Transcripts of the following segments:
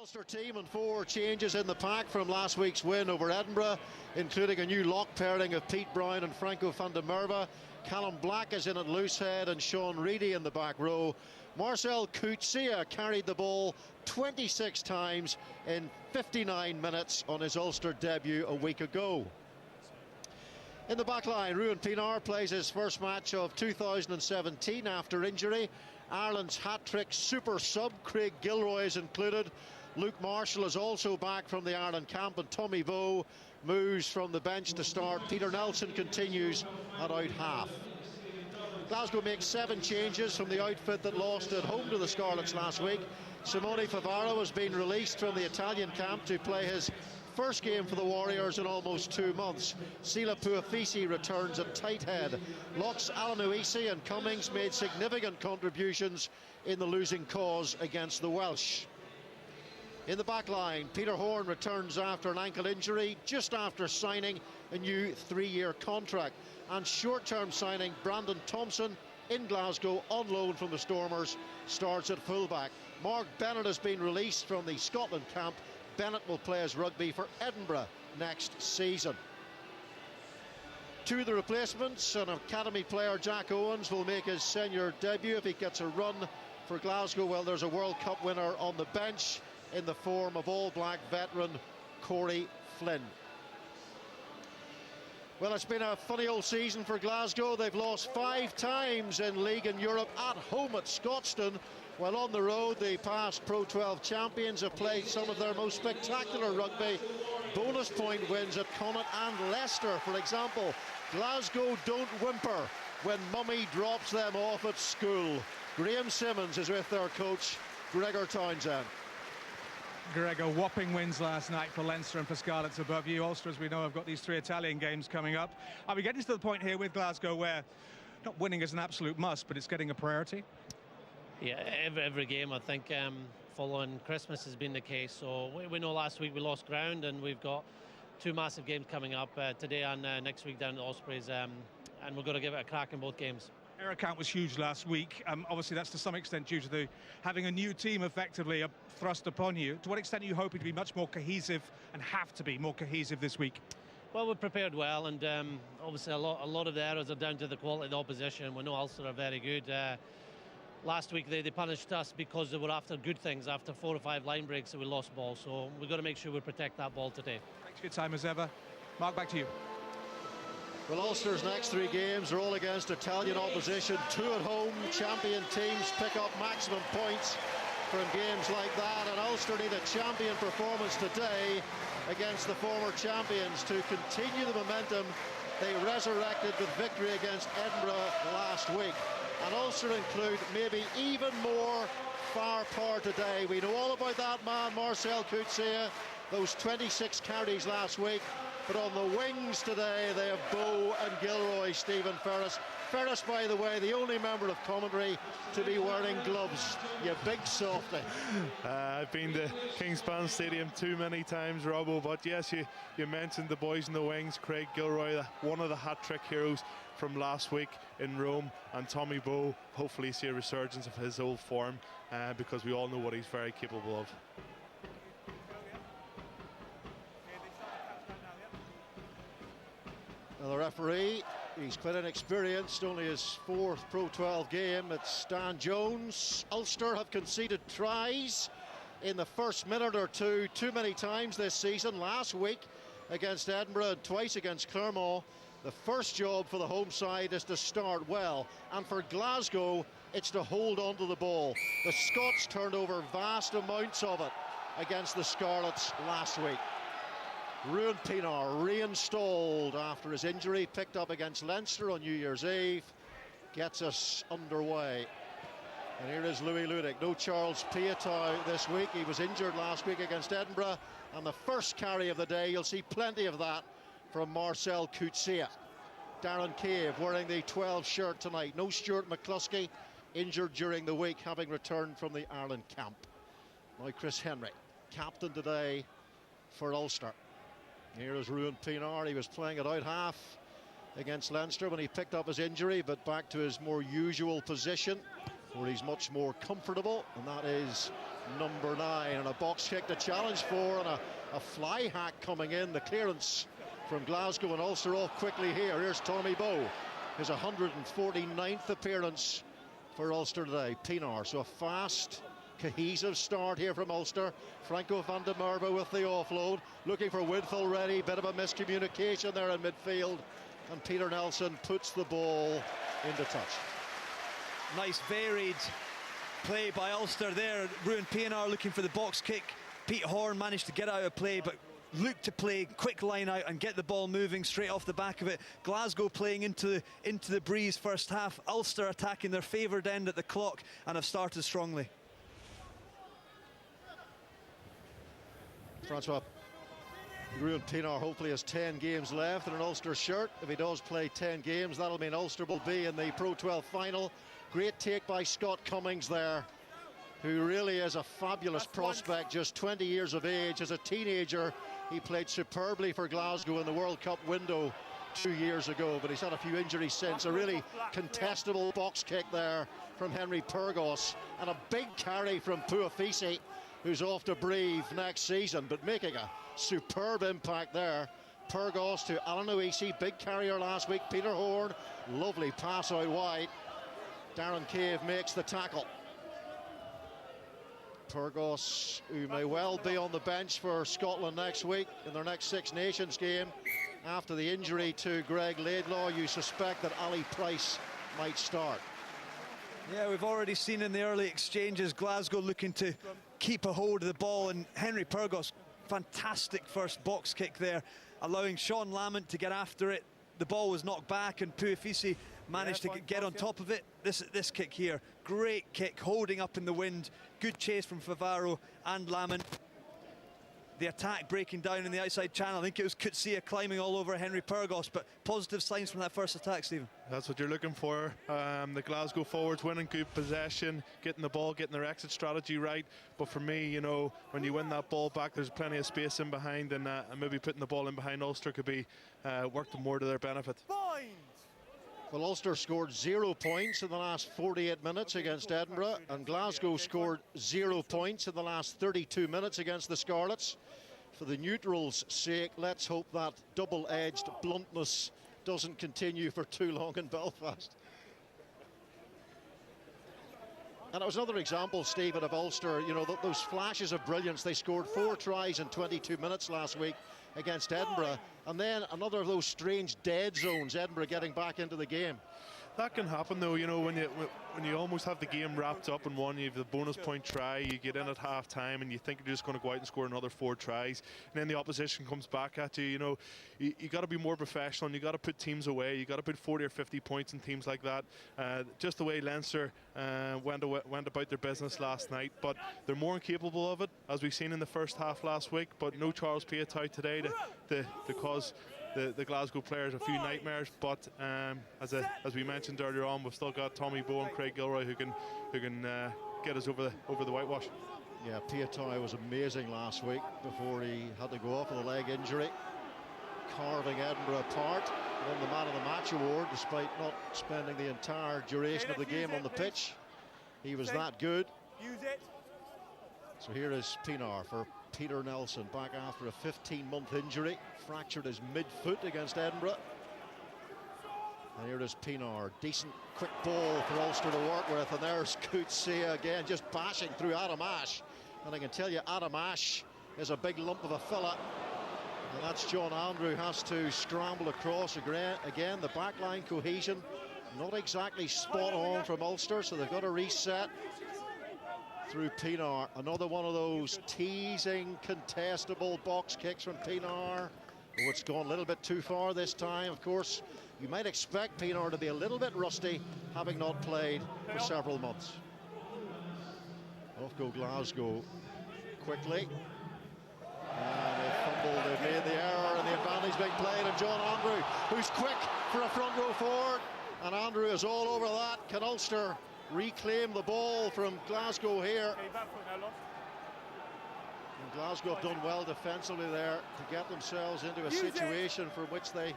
Ulster team and 4 changes in the pack from last week's win over Edinburgh, including a new lock pairing of Pete Brown and Franco van der Merwe. Callum Black is in at loosehead and Sean Reedy in the back row. Marcel Coetzee carried the ball 26 times in 59 minutes on his Ulster debut a week ago. In the back line, Ruan Pienaar plays his first match of 2017 after injury. Ireland's hat-trick super sub Craig Gilroy is included. Luke Marshall is also back from the Ireland camp, and Tommy Bowe moves from the bench to start. Peter Nelson continues at out half. Glasgow makes 7 changes from the outfit that lost at home to the Scarlets last week. Simone Favaro has been released from the Italian camp to play his first game for the Warriors in almost 2 months. Sila Puafisi returns at tight head. Locks Alanuisi and Cummings made significant contributions in the losing cause against the Welsh. In the back line, Peter Horne returns after an ankle injury just after signing a new 3-year contract. And short-term signing Brandon Thompson in Glasgow on loan from the Stormers starts at fullback. Mark Bennett has been released from the Scotland camp. Bennett will play his rugby for Edinburgh next season. 2 of the replacements, and academy player Jack Owens will make his senior debut if he gets a run for Glasgow. Well, there's a World Cup winner on the bench in the form of All Black veteran Corey Flynn. Well, it's been a funny old season for Glasgow. They've lost 5 times in League in Europe, at home at Scotstoun. While on the road, the past Pro 12 champions have played some of their most spectacular rugby. Bonus point wins at Connacht and Leicester, for example. Glasgow don't whimper when mummy drops them off at school. Graham Simmons is with their coach, Gregor Townsend. Gregor, whopping wins last night for Leinster and for Scarlets above you. Ulster, as we know, have got these 3 Italian games coming up. Are we getting to the point here with Glasgow where not winning is an absolute must, but it's getting a priority? Yeah, every game, I think, following Christmas has been the case. So we know last week we lost ground, and we've got 2 massive games coming up today and next week down at Ospreys, and we're going to give it a crack in both games. Error count was huge last week. Obviously, that's to some extent due to having a new team effectively thrust upon you. To what extent are you hoping to be much more cohesive and have to be more cohesive this week? Well, we've prepared well, and obviously a lot of the errors are down to the quality of the opposition. We know Ulster are very good. Last week they punished us because they were after good things, after 4 or 5 line breaks, and we lost ball. So we've got to make sure we protect that ball today. Thanks for your time as ever. Mark, back to you. Well, Ulster's next 3 games are all against Italian opposition. 2 at home. Champion teams pick up maximum points from games like that, and Ulster need a champion performance today against the former champions to continue the momentum they resurrected with victory against Edinburgh last week. And Ulster include maybe even more firepower today. We know all about that man, Marcel Coetzee, those 26 carries last week. But on the wings today, they have Bowe and Gilroy, Stephen Ferris. Ferris, by the way, the only member of commentary to be wearing gloves. You big softy. I've been to Kingspan Stadium too many times, Robbo. But yes, you mentioned the boys in the wings. Craig Gilroy, one of the hat-trick heroes from last week in Rome, and Tommy Bowe. Hopefully see a resurgence of his old form, because we all know what he's very capable of. Well, the referee, he's quite inexperienced, only his 4th Pro 12 game. It's Dan Jones. Ulster have conceded tries in the first minute or two too many times this season. Last week against Edinburgh and twice against Clermont. The first job for the home side is to start well, and for Glasgow it's to hold on to the ball. The Scots turned over vast amounts of it against the Scarlets last week. Ruan Pienaar reinstalled after his injury, picked up against Leinster on New Year's Eve, gets us underway. And here is Louis Ludik. No Charles Piatow this week. He was injured last week against Edinburgh, and the first carry of the day, you'll see plenty of that from Marcel Coetzee. Darren Cave wearing the 12 shirt tonight. No Stuart McCluskey, injured during the week, having returned from the Ireland camp. Now Chris Henry, captain today for Ulster. Here is Ruan Pienaar. He was playing at out half against Leinster when he picked up his injury, but back to his more usual position. where he's much more comfortable, and that is number 9. And a box kick to challenge for, and a fly hack coming in. The clearance from Glasgow and Ulster off quickly here. Here's Tommy Bowe, his 149th appearance for Ulster today. Pienaar, so a fast, cohesive start here from Ulster. Franco van der Merwe with the offload, looking for width already. Bit of a miscommunication there in midfield, and Peter Nelson puts the ball into touch. Nice varied play by Ulster there. Ruan Pienaar looking for the box kick. Pete Horn managed to get out of play, but looked to play quick line out and get the ball moving straight off the back of it. Glasgow playing into the breeze first half. Ulster attacking their favoured end at the clock and have started strongly. Francois, Ruan Pienaar hopefully has 10 games left in an Ulster shirt. If he does play 10 games, that'll mean Ulster will be in the Pro 12 final. Great take by Scott Cummings there, who really is a fabulous prospect, just 20 years of age. As a teenager, he played superbly for Glasgow in the World Cup window 2 years ago, but he's had a few injuries since. A really contestable box kick there from Henry Purgos, and a big carry from Puafisi, who's off to breathe next season, but making a superb impact there. Purgos to Alan Oisi, big carrier last week. Peter Horn, lovely pass out wide. Darren Cave makes the tackle. Purgos, who may well be on the bench for Scotland next week in their next Six Nations game. After the injury to Greg Laidlaw, you suspect that Ali Price might start. Yeah, we've already seen in the early exchanges Glasgow looking to keep a hold of the ball, and Henry Purgos, fantastic first box kick there, allowing Sean Lamont to get after it. The ball was knocked back and Puafisi managed to get on top of it. This kick here, great kick, holding up in the wind. Good chase from Favaro and Lamont. The attack breaking down in the outside channel. I think it was Kutsia climbing all over Henry Purgos, but positive signs from that first attack, Stephen. That's what you're looking for. The Glasgow forwards winning good possession, getting the ball, getting their exit strategy right. But for me, you know, when you win that ball back, there's plenty of space in behind, and maybe putting the ball in behind Ulster could be worked more to their benefit. Well, Ulster scored 0 points in the last 48 minutes against Edinburgh, and Glasgow scored 0 points in the last 32 minutes against the Scarlets. For the neutrals' sake, let's hope that double-edged bluntness doesn't continue for too long in Belfast. And it was another example, Stephen, of Ulster, you know, those flashes of brilliance. They scored 4 tries in 22 minutes last week against Edinburgh, and then another of those strange dead zones, Edinburgh getting back into the game. That can happen though, you know, when you almost have the game wrapped up and you have the bonus point try, you get in at half time and you think you're just going to go out and score another 4 tries, and then the opposition comes back at you. You know, you got to be more professional, and you got to put teams away. You got to put 40 or 50 points in teams like that. Just the way Leinster went about their business last night, but they're more incapable of it, as we've seen in the first half last week. But no Charles Piatow today to cause the Glasgow players a few nightmares. But as we mentioned earlier on, we've still got Tommy Bowe and Craig Gilroy who can get us over the whitewash. Yeah, Piatow was amazing last week before he had to go off with a leg injury, carving Edinburgh apart. Won the Man of the Match award despite not spending the entire duration of the game on the pitch. He was that good. So here is Pienaar for Peter Nelson, back after a 15-month injury, fractured his mid-foot against Edinburgh. And here is Pienaar, decent quick ball for Ulster to work with, and there's Kutsia again, just bashing through Adam Ashe. And I can tell you, Adam Ashe is a big lump of a fella, and that's John Andrew, has to scramble across again. The backline cohesion not exactly spot on from Ulster, so they've got to reset. Through Pienaar, another one of those teasing, contestable box kicks from Pienaar. Oh, it's gone a little bit too far this time. Of course, you might expect Pienaar to be a little bit rusty, having not played for several months. Off go Glasgow quickly. And they fumbled, they've made the error, and the advantage being played. And John Andrew, who's quick for a front row forward. And Andrew is all over that. Can Ulster reclaim the ball from Glasgow here? And Glasgow have done well defensively there to get themselves into a situation from which they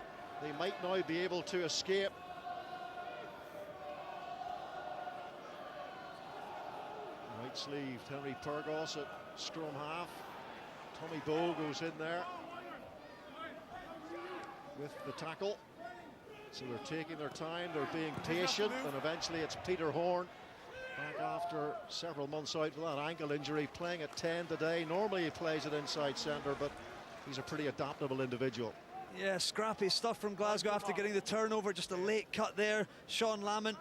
might now be able to escape. Right-sleeved Henry Pyrgos at scrum half. Tommy Bowe goes in there with the tackle. So they're taking their time, they're being patient, and eventually it's Peter Horn, back after several months out with that ankle injury, playing at 10 today. Normally he plays at inside centre, but he's a pretty adaptable individual. Yeah, scrappy stuff from Glasgow after getting the turnover. Just a late cut there. Sean Lamont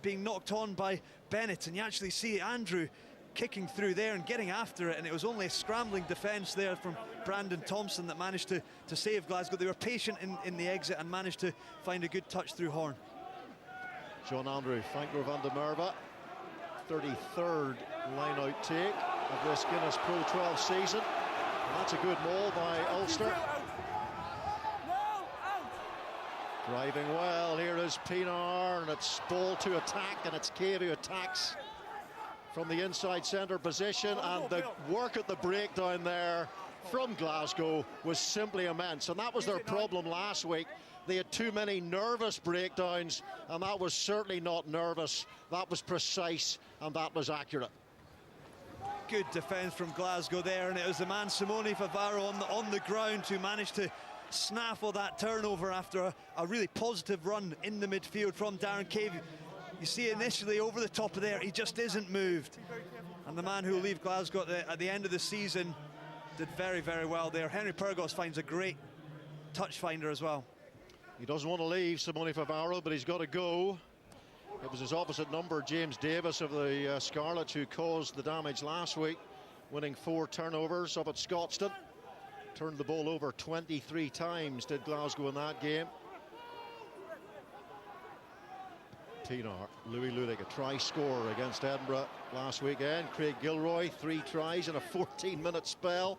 being knocked on by Bennett, and you actually see Andrew kicking through there and getting after it, and it was only a scrambling defence there from Brandon Thompson that managed to save Glasgow. They were patient in the exit and managed to find a good touch through Horn. John Andrew, Franco van der Merwe, 33rd line-out take of this Guinness Pro 12 season. And that's a good maul by Ulster. Driving well, here is Pienaar, and it's ball to attack, and it's Cave who attacks from the inside centre position, and the work at the breakdown there from Glasgow was simply immense, and that was their problem last week. They had too many nervous breakdowns, and that was certainly not nervous. That was precise, and that was accurate. Good defence from Glasgow there, and it was the man Simone Favaro on the ground who managed to snaffle that turnover after a really positive run in the midfield from Darren Cave. You see initially over the top of there, he just isn't moved. And the man who will leave Glasgow at the end of the season did very, very well there. Henry Pyrgos finds a great touch finder as well. He doesn't want to leave, Simone Favaro, but he's got to go. It was his opposite number, James Davis of the Scarlets, who caused the damage last week, winning 4 turnovers up at Scotstoun. Turned the ball over 23 times, did Glasgow in that game. Pienaar, Louis Ludig, a try scorer against Edinburgh last weekend. Craig Gilroy, 3 tries in a 14-minute spell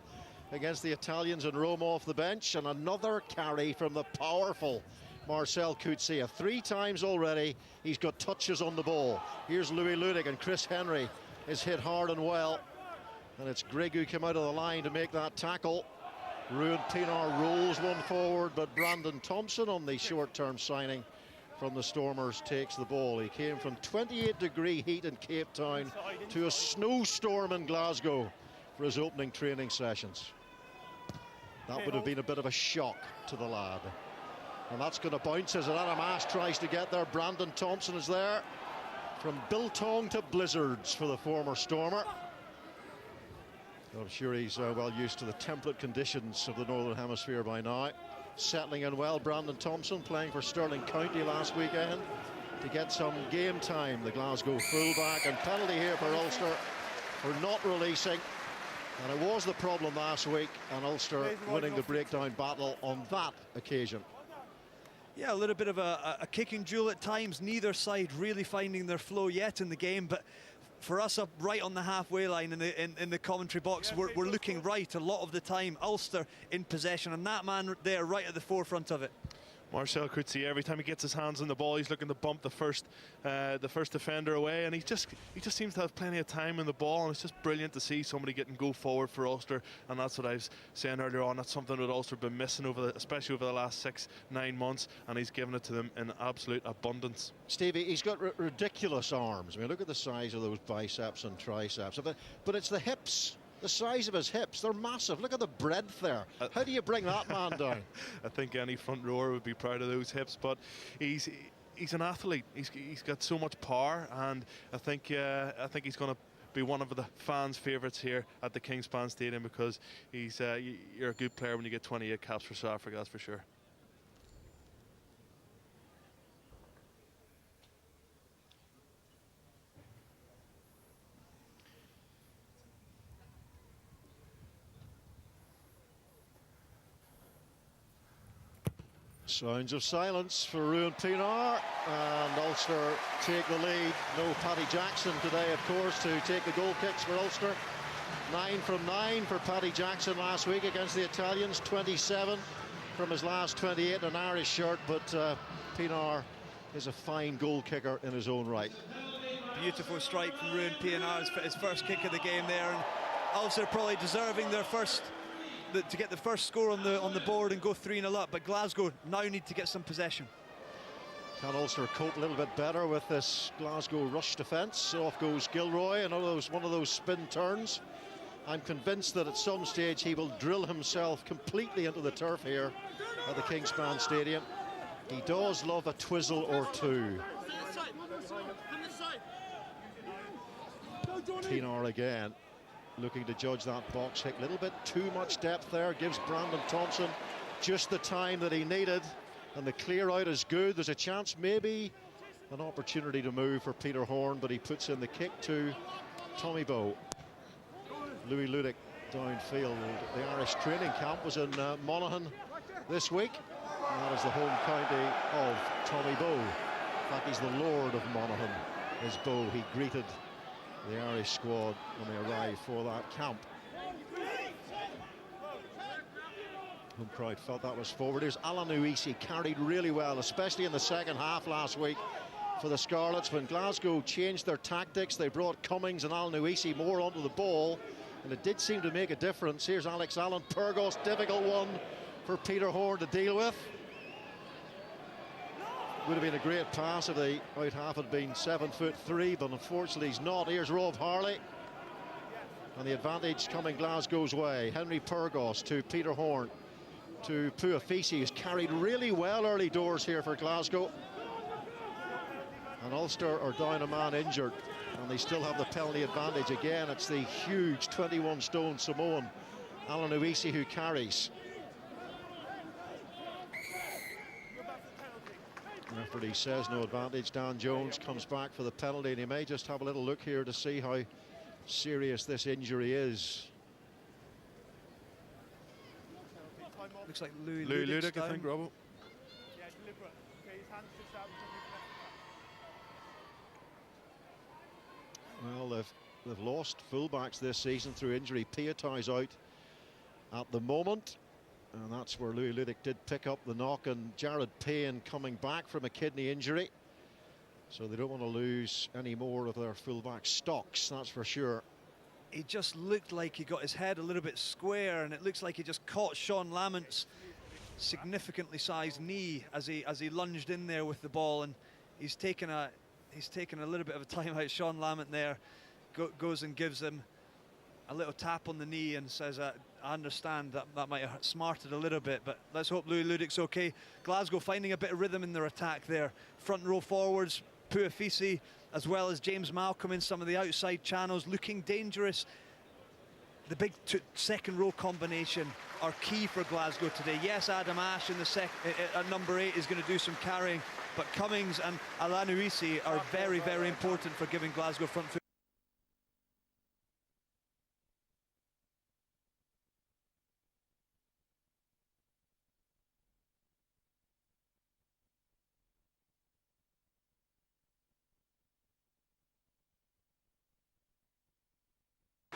against the Italians in Rome off the bench. And another carry from the powerful Marcel Coetzee. 3 times already he's got touches on the ball. Here's Louis Ludig, and Chris Henry is hit hard and well. And it's Greg who came out of the line to make that tackle. Ruan Pienaar rolls one forward, but Brandon Thompson, on the short-term signing from the Stormers, takes the ball. He came from 28-degree heat in Cape Town to a snowstorm in Glasgow for his opening training sessions. That would have been a bit of a shock to the lad. And that's going to bounce as Adam Ash tries to get there. Brandon Thompson is there. From biltong to blizzards for the former Stormer. I'm sure he's well used to the temperate conditions of the Northern Hemisphere by now. Settling in well, Brandon Thompson, playing for Stirling County last weekend to get some game time, the Glasgow fullback. And penalty here for Ulster for not releasing. And it was the problem last week, and Ulster winning the breakdown battle on that occasion. Yeah, a little bit of a kicking duel at times. Neither side really finding their flow yet in the game, but for us up right on the halfway line in the commentary box, we're looking right a lot of the time. Ulster in possession, and that man there right at the forefront of it. Marcel Coetzee, every time he gets his hands on the ball, he's looking to bump the first defender away, and he just seems to have plenty of time in the ball, and it's just brilliant to see somebody getting go forward for Ulster. And that's what I was saying earlier on. That's something that Ulster have been missing especially over the last 6-9 months, and he's given it to them in absolute abundance. Stevie, he's got ridiculous arms. I mean, look at the size of those biceps and triceps. But it's the hips. The size of his hips, they're massive. Look at the breadth there. How do you bring that man down? I think any front rower would be proud of those hips, but he's an athlete. He's got so much power, and I think he's going to be one of the fans' favourites here at the Kingspan Stadium, because you're a good player when you get 28 caps for South Africa, that's for sure. Sounds of silence for Ruan Pienaar, and Ulster take the lead. No Paddy Jackson today, of course, to take the goal kicks for Ulster. 9 from 9 for Paddy Jackson last week against the Italians. 27 from his last 28 in an Irish shirt, but Pienaar is a fine goal kicker in his own right. Beautiful strike from Ruan Pienaar, his first kick of the game there, and Ulster probably deserving their first to get the first score on the board and go 3-0 up, but Glasgow now need to get some possession. Can Ulster cope a little bit better with this Glasgow rush defence? Off goes Gilroy, one of those spin turns. I'm convinced that at some stage he will drill himself completely into the turf here at the Kingspan Stadium. He does love a twizzle or two. Pienaar again, looking to judge that box kick. A little bit too much depth there, gives Brandon Thompson just the time that he needed. And the clear out is good. There's a chance, maybe an opportunity to move for Peter Horne, but he puts in the kick to Tommy Bowe. Louis Ludick downfield. The Irish training camp was in Monaghan this week. And that is the home county of Tommy Bowe. In fact, he's the Lord of Monaghan, is Bowe. He greeted the Irish squad when they arrived for that camp. Home crowd felt that was forward. Here's Alan Uisi, carried really well, especially in the second half last week for the Scarlets. When Glasgow changed their tactics, they brought Cummings and Alan Uisi more onto the ball, and it did seem to make a difference. Here's Alex Allen. Pyrgos, difficult one for Peter Horne to deal with. Would have been a great pass if the out half had been 7'3", but unfortunately he's not. Here's Rob Harley, and the advantage coming Glasgow's way. Henry Pyrgos to Peter Horne to Puafisi, who's carried really well early doors here for Glasgow. And Ulster are down a man injured, and they still have the penalty advantage. Again, it's the huge 21-stone Samoan Alan Uisi who carries. Referee says no advantage. Dan Jones comes back for the penalty, and he may just have a little look here to see how serious this injury is. Looks like Louis Ludick, I think, Robbo. Yeah, deliberate. Okay, his hands just out. Well, they've lost fullbacks this season through injury. Piatau's out at the moment, and that's where Louis Ludick did pick up the knock, and Jared Payne coming back from a kidney injury. So they don't want to lose any more of their fullback stocks, that's for sure. He just looked like he got his head a little bit square, and it looks like he just caught Sean Lamont's significantly sized knee as he lunged in there with the ball, and he's taken a little bit of a time out. Sean Lamont there goes and gives him a little tap on the knee and says, I understand that might have smarted a little bit, but let's hope Louis Ludick's okay. Glasgow finding a bit of rhythm in their attack there. Front row forwards, Puafisi, as well as James Malcolm in some of the outside channels, looking dangerous. The big second row combination are key for Glasgow today. Yes, Adam Ashe in the at number 8 is going to do some carrying, but Cummings and Alan Uisi are very, very important for giving Glasgow front foot.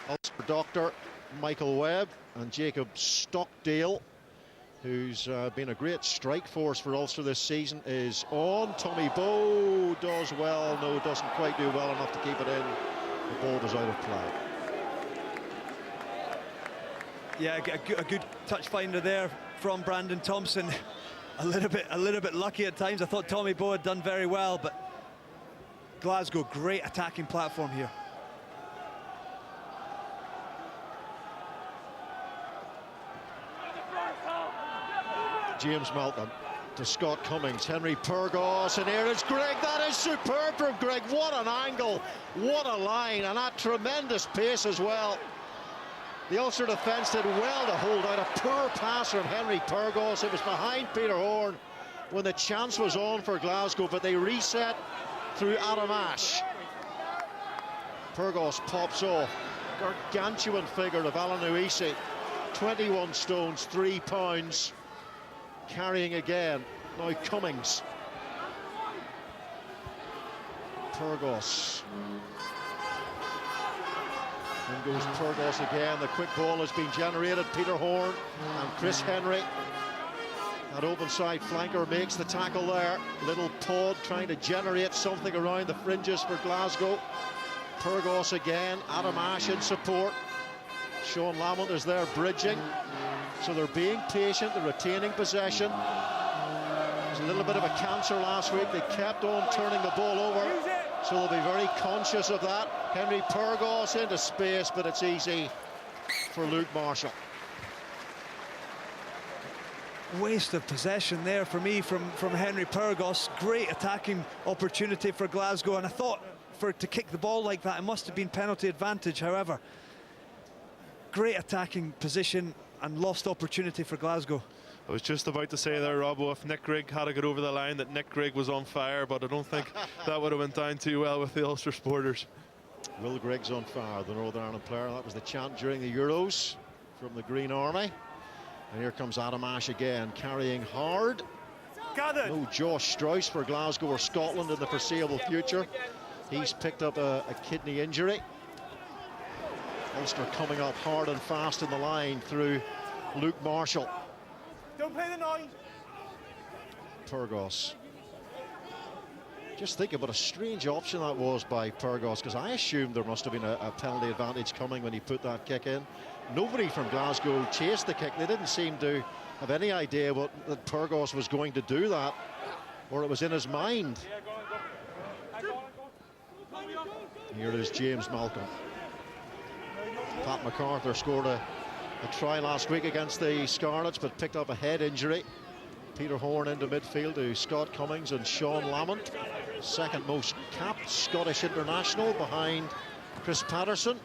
Ulster doctor Michael Webb and Jacob Stockdale, who's been a great strike force for Ulster this season, is on. Tommy Bowe does well, no, doesn't quite do well enough to keep it in. The ball was out of play. Yeah, a good touch finder there from Brandon Thompson. a little bit lucky at times. I thought Tommy Bowe had done very well, but Glasgow, great attacking platform here. James Malcolm to Scott Cummings, Henry Pyrgos, and here is Greg. That is superb from Greg. What an angle, what a line, and at tremendous pace as well. The Ulster defence did well to hold out. A poor pass from Henry Pyrgos. It was behind Peter Horne when the chance was on for Glasgow, but they reset through Adam Ashe. Pyrgos pops off. Gargantuan figure of Alan Uisi, 21 stones, 3 pounds. Carrying again, now Cummings. Pyrgos. In goes Pyrgos again. The quick ball has been generated. Peter Horne and Chris Henry. That open side flanker makes the tackle there. Little Pod trying to generate something around the fringes for Glasgow. Pyrgos again. Adam Ashe in support. Sean Lamont is there bridging. So they're being patient, they're retaining possession. was a little bit of a cancer last week. They kept on turning the ball over, so they'll be very conscious of that. Henry Pyrgos into space, but it's easy for Luke Marshall. Waste of possession there for me from Henry Pyrgos. Great attacking opportunity for Glasgow, and I thought to kick the ball like that, it must have been penalty advantage. However, great attacking position and lost opportunity for Glasgow. I was just about to say there, Robbo, if Nick Grigg had to get over the line, that Nick Grigg was on fire, but I don't think that would have went down too well with the Ulster supporters. Will Grigg's on fire, the Northern Ireland player. That was the chant during the Euros from the Green Army. And here comes Adam Ashe again, carrying hard. No Josh Strauss for Glasgow or Scotland in the foreseeable future. He's picked up a kidney injury. Ulster coming up hard and fast in the line through Luke Marshall. Don't play the noise. Pyrgos. Just think about a strange option that was by Pyrgos, because I assumed there must have been a penalty advantage coming when he put that kick in. Nobody from Glasgow chased the kick. They didn't seem to have any idea that Pyrgos was going to do that, or it was in his mind. Here is James Malcolm. Pat MacArthur scored a try last week against the Scarlets, but picked up a head injury. Peter Horne into midfield to Scott Cummings and Sean Lamont. Second most capped Scottish international behind Chris Patterson.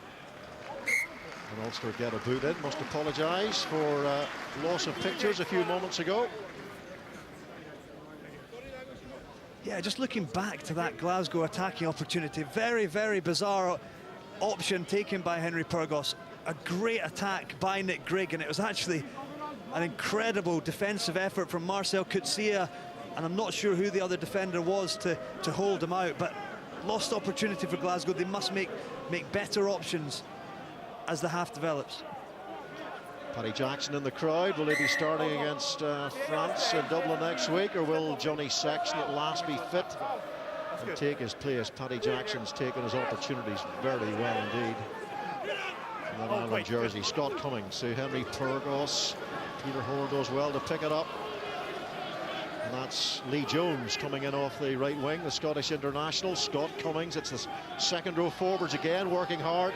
And Ulster get a boot in. Must apologise for loss of pictures a few moments ago. Yeah, just looking back to that Glasgow attacking opportunity, very, very bizarre option taken by Henry Pyrgos. A great attack by Nick Grigg, and it was actually an incredible defensive effort from Marcel Coetzee, and I'm not sure who the other defender was to hold him out, but lost opportunity for Glasgow. They must make better options as the half develops. Paddy Jackson in the crowd. Will he be starting against France in Dublin next week, or will Johnny Sexton at last be fit and take his place? Paddy Jackson's taken his opportunities very well indeed. In that Ireland jersey. Scott Cummings to Henry Pyrgos. Peter Horne does well to pick it up. And that's Lee Jones coming in off the right wing, the Scottish international. Scott Cummings, it's the second row forwards again, working hard.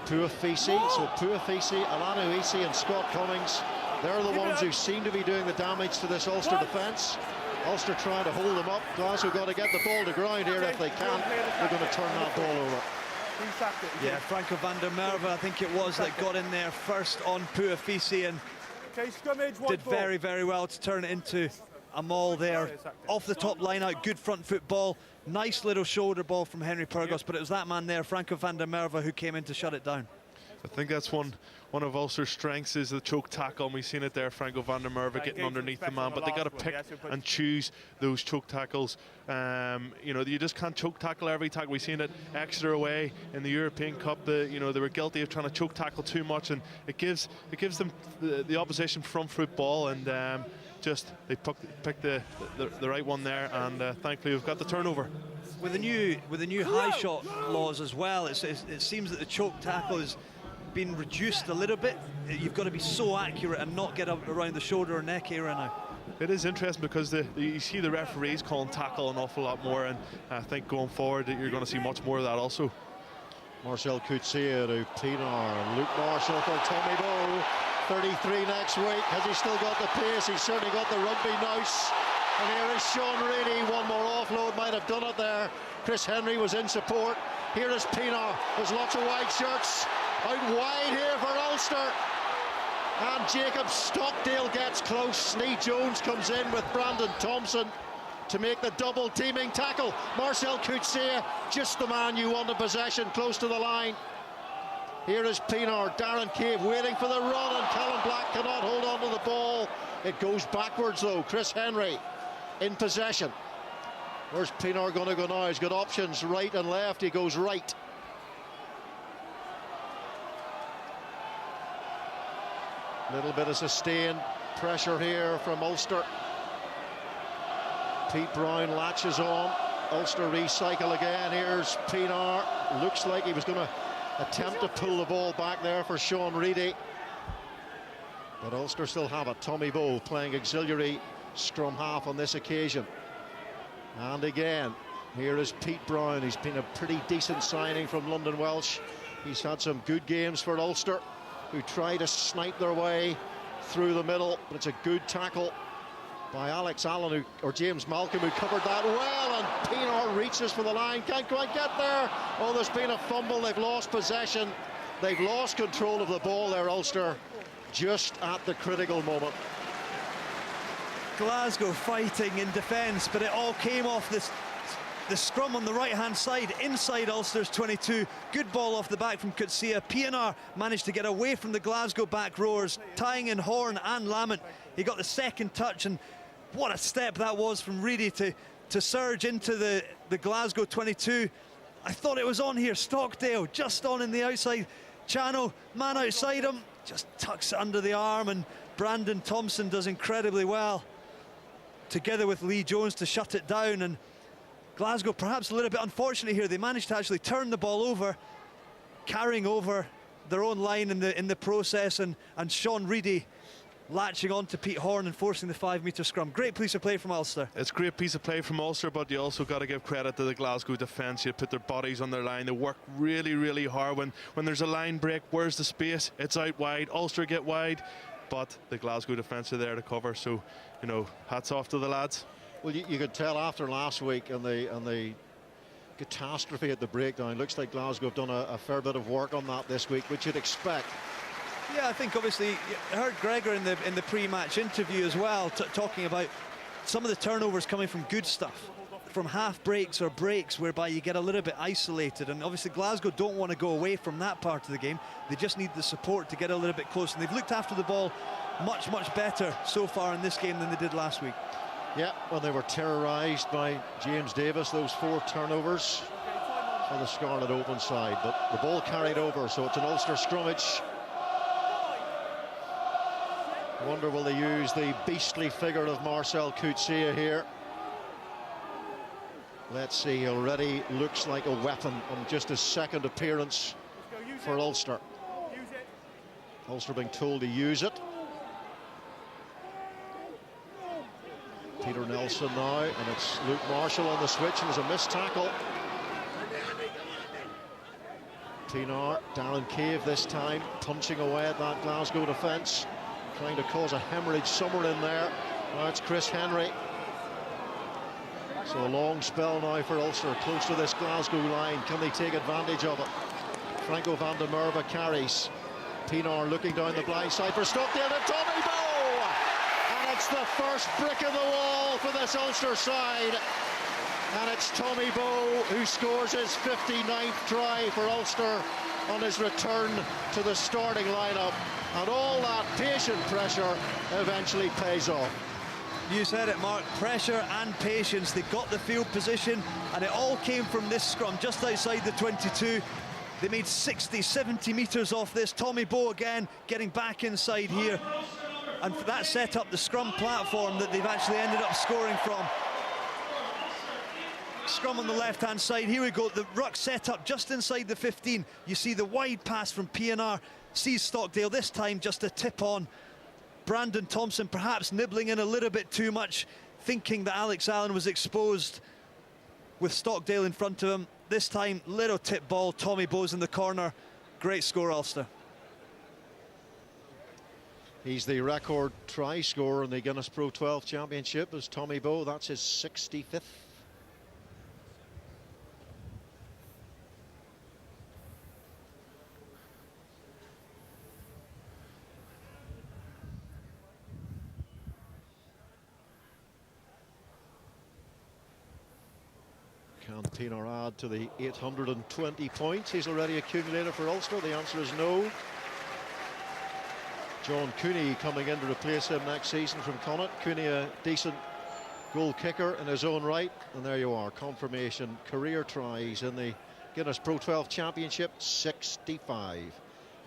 Puafisi, so Puafisi, Alanu Isi and Scott Cummings, they're the ones who seem to be doing the damage to this Ulster defence. Ulster trying to hold them up. Glasgow got to get the ball to ground here. If they can't, they're going to turn that ball over. Yeah, Franco van der Merwe, I think it was, that got in there first on Puafisi and did very, very well to turn it into a maul there. Off the top line out, good front foot ball. Nice little shoulder ball from Henry Pyrgos, but it was that man there, Franco van der Merwe, who came in to shut it down. I think that's one of Ulster's strengths, is the choke tackle, and we've seen it there, Franco van der Merwe getting underneath the man, but they got to pick and choose those choke tackles. You know, you just can't choke tackle every tackle. We've seen it Exeter away in the European Cup. You know, they were guilty of trying to choke tackle too much, and it gives them the opposition front foot ball, and just they picked the right one there, and thankfully we've got the turnover. With the new high shot laws as well, it seems that the choke tackle has been reduced a little bit. You've got to be so accurate and not get up around the shoulder or neck area now. It is interesting because you see the referees calling tackle an awful lot more, and I think going forward that you're going to see much more of that also. Marcel Coetzee to Pienaar. Luke Marshall for Tommy Bowe. 33 next week. Has he still got the pace? He's certainly got the rugby nous. And here is Sean Reedy. One more offload might have done it there. Chris Henry was in support. Here is Pienaar. There's lots of white shirts. Out wide here for Ulster. And Jacob Stockdale gets close. Lee Jones comes in with Brandon Thompson to make the double teaming tackle. Marcel Coetzee, just the man you want in possession, close to the line. Here is Pienaar. Darren Cave waiting for the run, and Callum Black cannot hold on to the ball. It goes backwards though. Chris Henry in possession. Where's Pienaar going to go now? He's got options right and left. He goes right. Little bit of sustained pressure here from Ulster. Pete Brown latches on. Ulster recycle again. Here's Pienaar. Looks like he was going to attempt to pull the ball back there for Sean Reedy. But Ulster still have it. Tommy Bowe playing auxiliary scrum half on this occasion. And again, here is Pete Brown. He's been a pretty decent signing from London Welsh. He's had some good games for Ulster, who try to snipe their way through the middle, but it's a good tackle by Alex Allen, or James Malcolm, who covered that well, and Pienaar reaches for the line, can't quite get there. Oh, there's been a fumble, they've lost possession, they've lost control of the ball there, Ulster, just at the critical moment. Glasgow fighting in defence, but it all came off the scrum on the right-hand side, inside Ulster's 22. Good ball off the back from Coetzee. Pienaar managed to get away from the Glasgow back rowers, tying in Horn and Lamont. He got the second touch, and what a step that was from Reedy to surge into the Glasgow 22. I thought it was on here. Stockdale just on in the outside channel, man outside him, just tucks it under the arm, and Brandon Thompson does incredibly well together with Lee Jones to shut it down. And Glasgow perhaps a little bit unfortunate here. They managed to actually turn the ball over, carrying over their own line in the process, and Sean Reedy latching on to Pete Horn and forcing the 5-metre scrum. Great piece of play from Ulster. It's a great piece of play from Ulster, but you also got to give credit to the Glasgow defence. You put their bodies on their line. They work really, really hard. When there's a line break, where's the space? It's out wide. Ulster get wide, but the Glasgow defence are there to cover. So, you know, hats off to the lads. Well, you could tell after last week and the catastrophe at the breakdown, looks like Glasgow have done a fair bit of work on that this week, which you'd expect. Yeah, I think obviously you heard Gregor in the pre-match interview as well, talking about some of the turnovers coming from good stuff, from half breaks or breaks whereby you get a little bit isolated, and obviously Glasgow don't want to go away from that part of the game. They just need the support to get a little bit close, and they've looked after the ball much better so far in this game than they did last week. Yeah, when they were terrorised by James Davis, those 4 turnovers for the Scarlet open side, but the ball carried over, so it's an Ulster scrummage. I wonder will they use the beastly figure of Marcel Coetzee here. Let's see, he already looks like a weapon on just his second appearance for Ulster. Ulster being told to use it. Peter Nelson now, and it's Luke Marshall on the switch, and there's a missed tackle. Pienaar, Darren Cave this time, punching away at that Glasgow defence, trying to cause a hemorrhage somewhere in there. Now it's Chris Henry. So a long spell now for Ulster, close to this Glasgow line. Can they take advantage of it? Franco van der Merwe carries. Pienaar looking down the blind side for Stockdale to Tommy Bowe! And it's the first brick of the wall for this Ulster side. And it's Tommy Bowe who scores his 59th try for Ulster on his return to the starting lineup. And all that patient pressure eventually pays off. You said it, Mark, pressure and patience. They got the field position, and it all came from this scrum just outside the 22. They made 60, 70 metres off this. Tommy Bowe again getting back inside here, and that set up the scrum platform that they've actually ended up scoring from. Scrum on the left-hand side. Here we go. The ruck set up just inside the 15. You see the wide pass from Pienaar. Sees Stockdale this time just a tip on. Brandon Thompson perhaps nibbling in a little bit too much, thinking that Alex Allen was exposed with Stockdale in front of him. This time, little tip ball. Tommy Bowe's in the corner. Great score, Ulster. He's the record try scorer in the Guinness Pro 12 Championship as Tommy Bowe. That's his 65th. Can Pienaar add to the 820 points he's already accumulated for Ulster? The answer is no. John Cooney coming in to replace him next season from Connacht. Cooney, a decent goal kicker in his own right. And there you are, confirmation. Career tries in the Guinness Pro 12 Championship, 65.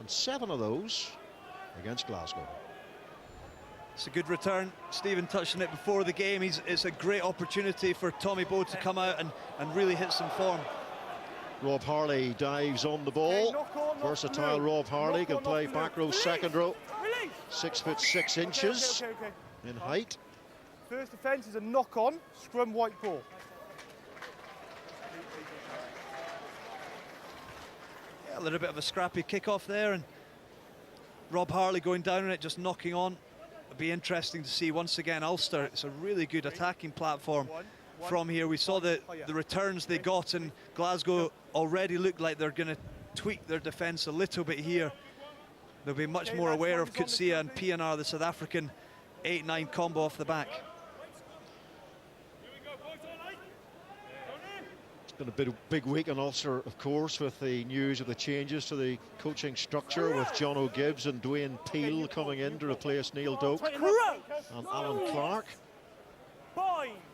And 7 of those against Glasgow. It's a good return. Stephen touched on it before the game. It's a great opportunity for Tommy Bowe to come out and really hit some form. Rob Harley dives on the ball. Versatile Rob Harley can play back row, second row. 6'6" in height. First offence is a knock-on, scrum white ball. Yeah, a little bit of a scrappy kick-off there, and Rob Harley going down on it, just knocking on. It'll be interesting to see once again Ulster. It's a really good attacking platform from here. We saw the returns they got, and Glasgow already look like they're going to tweak their defence a little bit here. They'll be much more aware of Coetzee and PNR, the South African 8-9 combo off the back. It's been a big week in Ulster, of course, with the news of the changes to the coaching structure, with John O'Gibbs and Dwayne Peel coming in to replace Neil Doak and Alan Clark.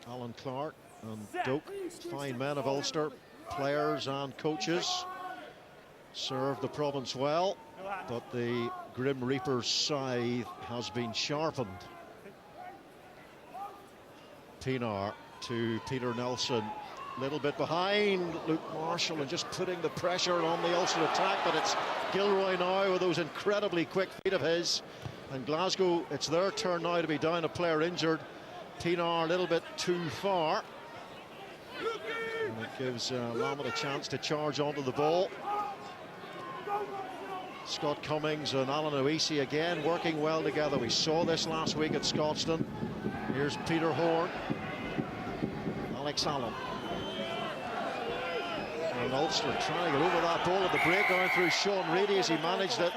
Alan Clark and Doak, fine men of Ulster, players and coaches, served the province well, but the Grim Reaper's scythe has been sharpened. Pienaar to Peter Nelson, little bit behind Luke Marshall and just putting the pressure on the Ulster attack, but it's Gilroy now with those incredibly quick feet of his, and Glasgow, it's their turn now to be down a player injured. Pienaar a little bit too far, and it gives Lamont a chance to charge onto the ball. Scott Cummings and Alan Oisi again working well together. We saw this last week at Scotstoun. Here's Peter Horn, Alex Allen, and Ulster trying to get over that ball at the breakdown through Sean Reedy as he managed it.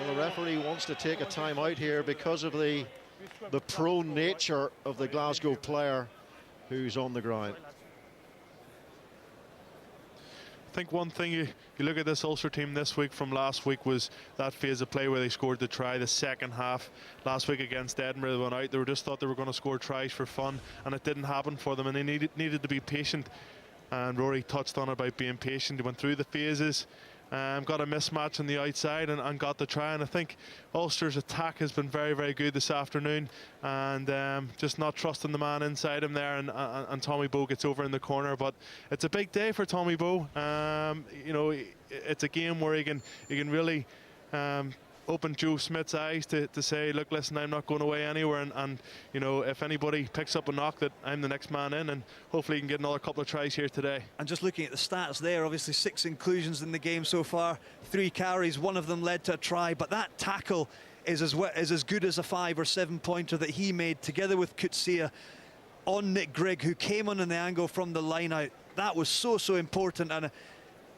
Well, the referee wants to take a time out here because of the prone nature of the Glasgow player who's on the ground. I think one thing you look at this Ulster team this week from last week was that phase of play where they scored the try the second half. Last week against Edinburgh, they went out, they were just thought they were going to score tries for fun, and it didn't happen for them, and they needed to be patient, and Rory touched on about being patient. They went through the phases, got a mismatch on the outside and got the try, and I think Ulster's attack has been very, very good this afternoon, and just not trusting the man inside him there, and Tommy Bowe gets over in the corner. But it's a big day for Tommy Bowe. You know, it's a game where he can really open Joe Smith's eyes to say, look, listen, I'm not going away anywhere, and you know, if anybody picks up a knock, that I'm the next man in, and hopefully he can get another couple of tries here today. And just looking at the stats there, obviously 6 inclusions in the game so far, 3 carries, one of them led to a try, but that tackle is as good as a 5 or 7 pointer that he made together with Coetzee on Nick Grigg, who came on the angle from the line out. That was so important, and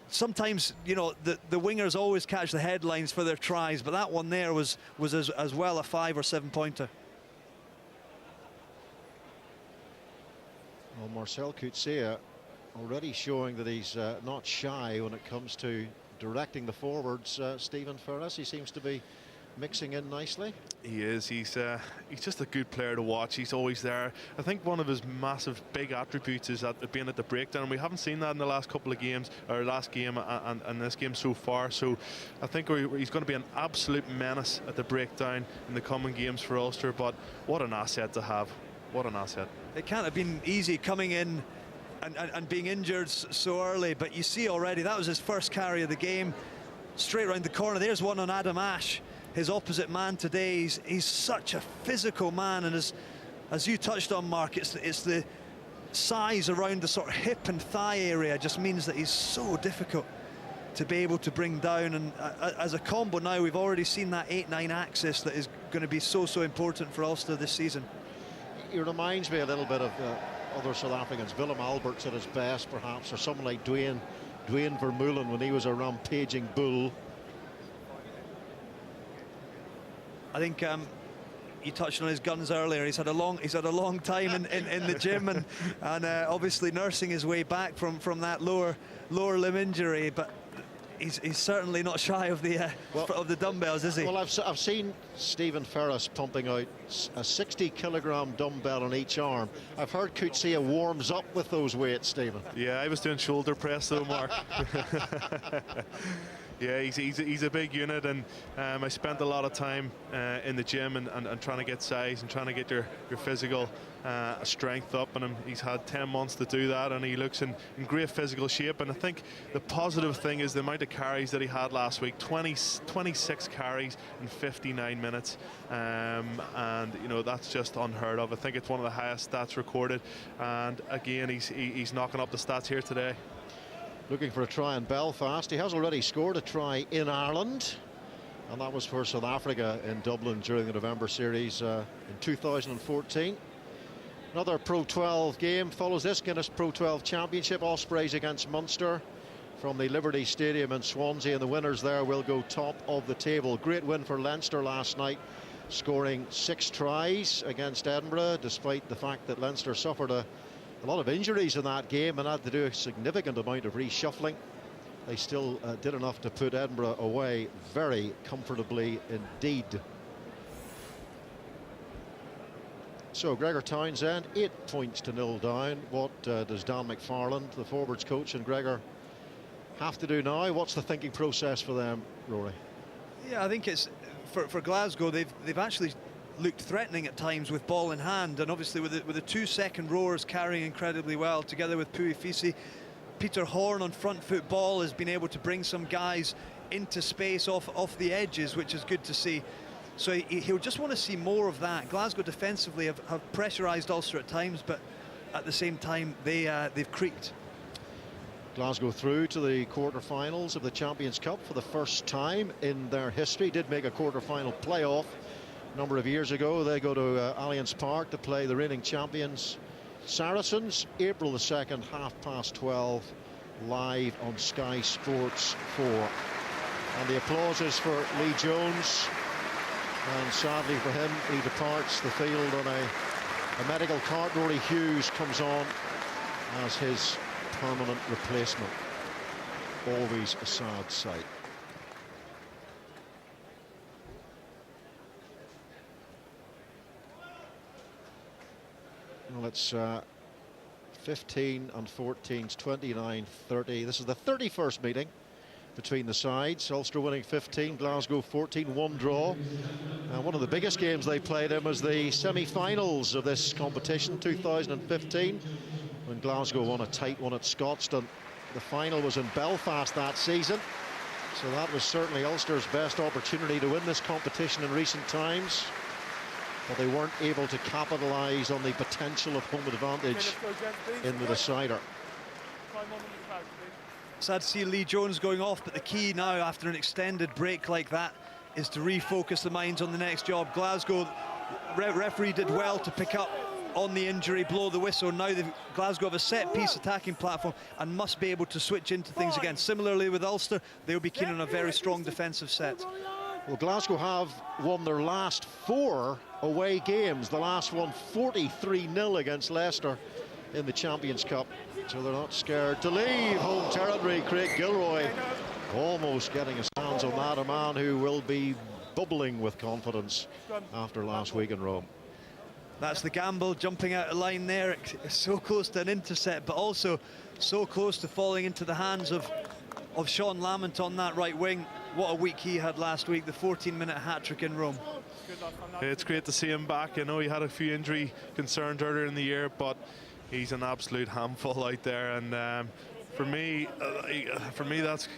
sometimes, you know, the wingers always catch the headlines for their tries, but that one there was as well a 5 or 7 pointer. Well, Marcel Coetzee already showing that he's not shy when it comes to directing the forwards. Stephen Ferris, he seems to be mixing in nicely. He is. He's just a good player to watch. He's always there. I think one of his massive big attributes is at being at the breakdown, and we haven't seen that in the last couple of games, or last game and this game so far. So I think he's going to be an absolute menace at the breakdown in the coming games for Ulster. But what an asset to have. What an asset. It can't have been easy coming in and being injured so early, but you see already that was his first carry of the game, straight around the corner. There's one on Adam Ashe, his opposite man today. He's such a physical man, and as you touched on, Mark, it's the size around the sort of hip and thigh area just means that he's so difficult to be able to bring down, and as a combo now we've already seen that 8-9 axis that is going to be so important for Ulster this season. He reminds me a little bit of other South Africans. Willem Alberts at his best, perhaps, or someone like Dwayne Vermeulen when he was a rampaging bull. I think you touched on his guns earlier. He's had a long time in the gym, and obviously nursing his way back from that lower limb injury. But he's certainly not shy of the dumbbells, is he? Well, I've seen Stephen Ferris pumping out a 60-kilogram dumbbell on each arm. I've heard Coetzee warms up with those weights, Stephen. Yeah, I was doing shoulder press though, Mark. Yeah, he's a big unit, and I spent a lot of time in the gym and trying to get size and trying to get your physical strength up, and he's had 10 months to do that, and he looks in great physical shape. And I think the positive thing is the amount of carries that he had last week, 26 carries in 59 minutes, and you know, that's just unheard of. I think it's one of the highest stats recorded, and again he's knocking up the stats here today. Looking for a try in Belfast. He has already scored a try in Ireland, and that was for South Africa in Dublin during the November series in 2014. Another Pro 12 game follows this Guinness Pro 12 Championship. Ospreys against Munster from the Liberty Stadium in Swansea, and the winners there will go top of the table. Great win for Leinster last night, scoring 6 tries against Edinburgh, despite the fact that Leinster suffered a lot of injuries in that game and had to do a significant amount of reshuffling. They still did enough to put Edinburgh away very comfortably indeed. So Gregor Townsend 8 points to 0 down. What does Dan McFarland, the forwards coach, and Gregor have to do now? What's the thinking process for them, Rory? Yeah, I think it's for Glasgow. They've actually looked threatening at times with ball in hand, and obviously with the 2 second rowers carrying incredibly well together with Puifisi. Peter Horn on front foot ball has been able to bring some guys into space off the edges, which is good to see. So he'll just want to see more of that. Glasgow defensively have pressurised Ulster at times, but at the same time they've creaked. Glasgow through to the quarter-finals of the Champions Cup for the first time in their history. Did make a quarter-final playoff a number of years ago. They go to Allianz Park to play the reigning champions Saracens, April the 2nd, 12:30, live on Sky Sports 4. And the applause is for Lee Jones, and sadly for him, he departs the field on a medical cart. Rory Hughes comes on as his permanent replacement. Always a sad sight. Well, it's 15 and 14's 29-30. This is the 31st meeting between the sides. Ulster winning 15, Glasgow 14, 1 draw. One of the biggest games they played in was the semi-finals of this competition, 2015, when Glasgow won a tight one at Scotstoun. The final was in Belfast that season, so that was certainly Ulster's best opportunity to win this competition in recent times. But they weren't able to capitalise on the potential of home advantage in the decider. Sad to see Lee Jones going off, but the key now after an extended break like that is to refocus the minds on the next job. Glasgow referee did well to pick up on the injury, blow the whistle. Now Glasgow have a set-piece attacking platform and must be able to switch into things again. Similarly with Ulster, they'll be keen on a very strong defensive set. Well, Glasgow have won their last 4 away games. The last one 43-0 against Leicester in the Champions Cup. So they're not scared to leave home territory. Craig Gilroy almost getting his hands on that, a man who will be bubbling with confidence after last week in Rome. That's the gamble, jumping out of line there. So close to an intercept, but also so close to falling into the hands of Sean Lamont on that right wing. What a week he had last week, the 14-minute hat-trick in Rome. It's great to see him back. I know he had a few injury concerns earlier in the year, but he's an absolute handful out there. And for me, that's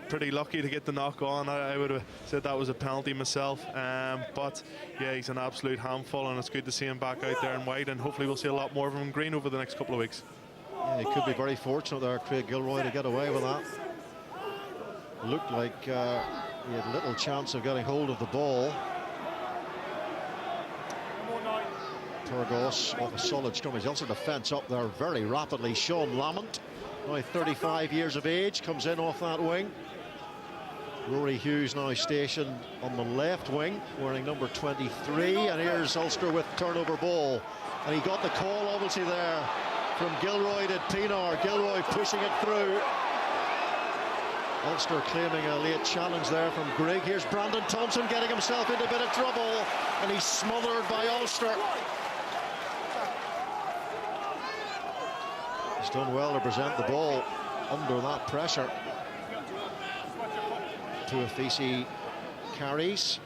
pretty lucky to get the knock on. I would have said that was a penalty myself. But yeah, he's an absolute handful, and it's good to see him back out there in white. And hopefully we'll see a lot more of him in green over the next couple of weeks. Yeah, he could be very fortunate there, Craig Gilroy, to get away with that. Looked like he had little chance of getting hold of the ball. Turgos off a solid scrum. He's also defence up there very rapidly. Sean Lamont, now 35 years of age, comes in off that wing. Rory Hughes now stationed on the left wing, wearing number 23. And here's Ulster with turnover ball. And he got the call obviously there from Gilroy to Pienaar. Gilroy pushing it through. Ulster claiming a late challenge there from Grigg. Here's Brandon Thompson getting himself into a bit of trouble, and he's smothered by Ulster. He's done well to present the ball under that pressure. Tuafisi carries,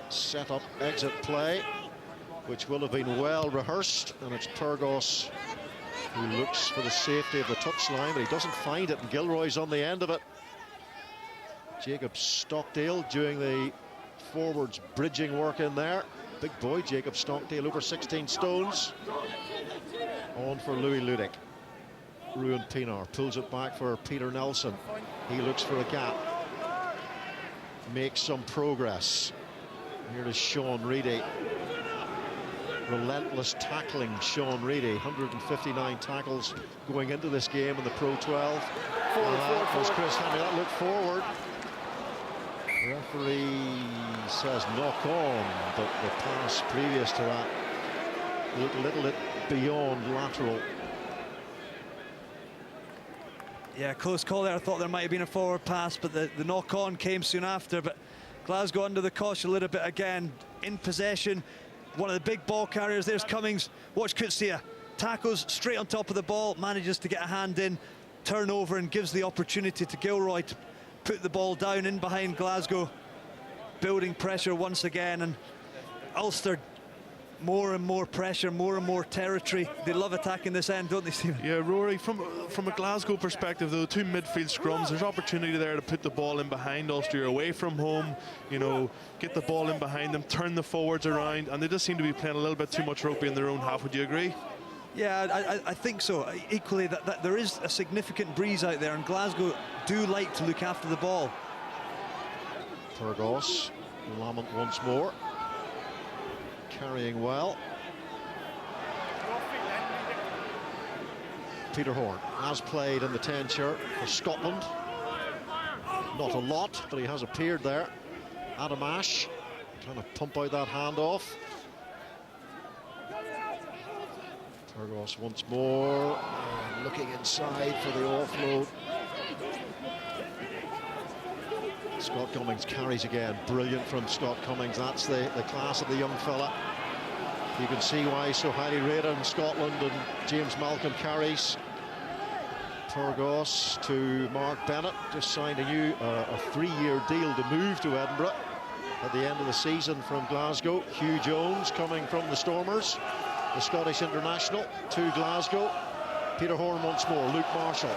set up exit play, which will have been well rehearsed, and it's Pyrgos who looks for the safety of the touchline, but he doesn't find it, and Gilroy's on the end of it. Jacob Stockdale doing the forwards bridging work in there. Big boy Jacob Stockdale, over 16 stones. On for Louis Ludic. Ruan Pinar pulls it back for Peter Nelson. He looks for a gap, makes some progress. Here is Sean Reedy. Relentless tackling Sean Reedy. 159 tackles going into this game in the Pro 12. That was Chris Henry. That looked forward. Referee says knock on, but the pass previous to that looked a little bit beyond lateral. Yeah, close call there. I thought there might have been a forward pass, but the knock on came soon after. But Glasgow under the cosh a little bit again, in possession. One of the big ball carriers, there's Cummings. Watch Coetzee, tackles straight on top of the ball, manages to get a hand in, turnover, and gives the opportunity to Gilroy to put the ball down in behind Glasgow, building pressure once again. And Ulster, more and more pressure, more and more territory. They love attacking this end, don't they, Stephen? Yeah, Rory, from a Glasgow perspective, though, two midfield scrums, there's opportunity there to put the ball in behind Ulster. You're away from home, you know, get the ball in behind them, turn the forwards around, and they just seem to be playing a little bit too much rugby in their own half. Would you agree? Yeah, I think so. Equally, that there is a significant breeze out there, and Glasgow do like to look after the ball. Pyrgos, Lamont once more. Carrying well. Peter Horn has played in the 10 shirt for Scotland. Not a lot, but he has appeared there. Adam Ash trying to pump out that handoff. Pyrgos once more, looking inside for the offload. Scott Cummings carries again. Brilliant from Scott Cummings. That's the class of the young fella. You can see why he's so highly rated in Scotland. And James Malcolm carries. Pyrgos to Mark Bennett. Just signed a 3-year deal to move to Edinburgh at the end of the season from Glasgow. Hugh Jones coming from the Stormers, the Scottish international, to Glasgow. Peter Horn once more. Luke Marshall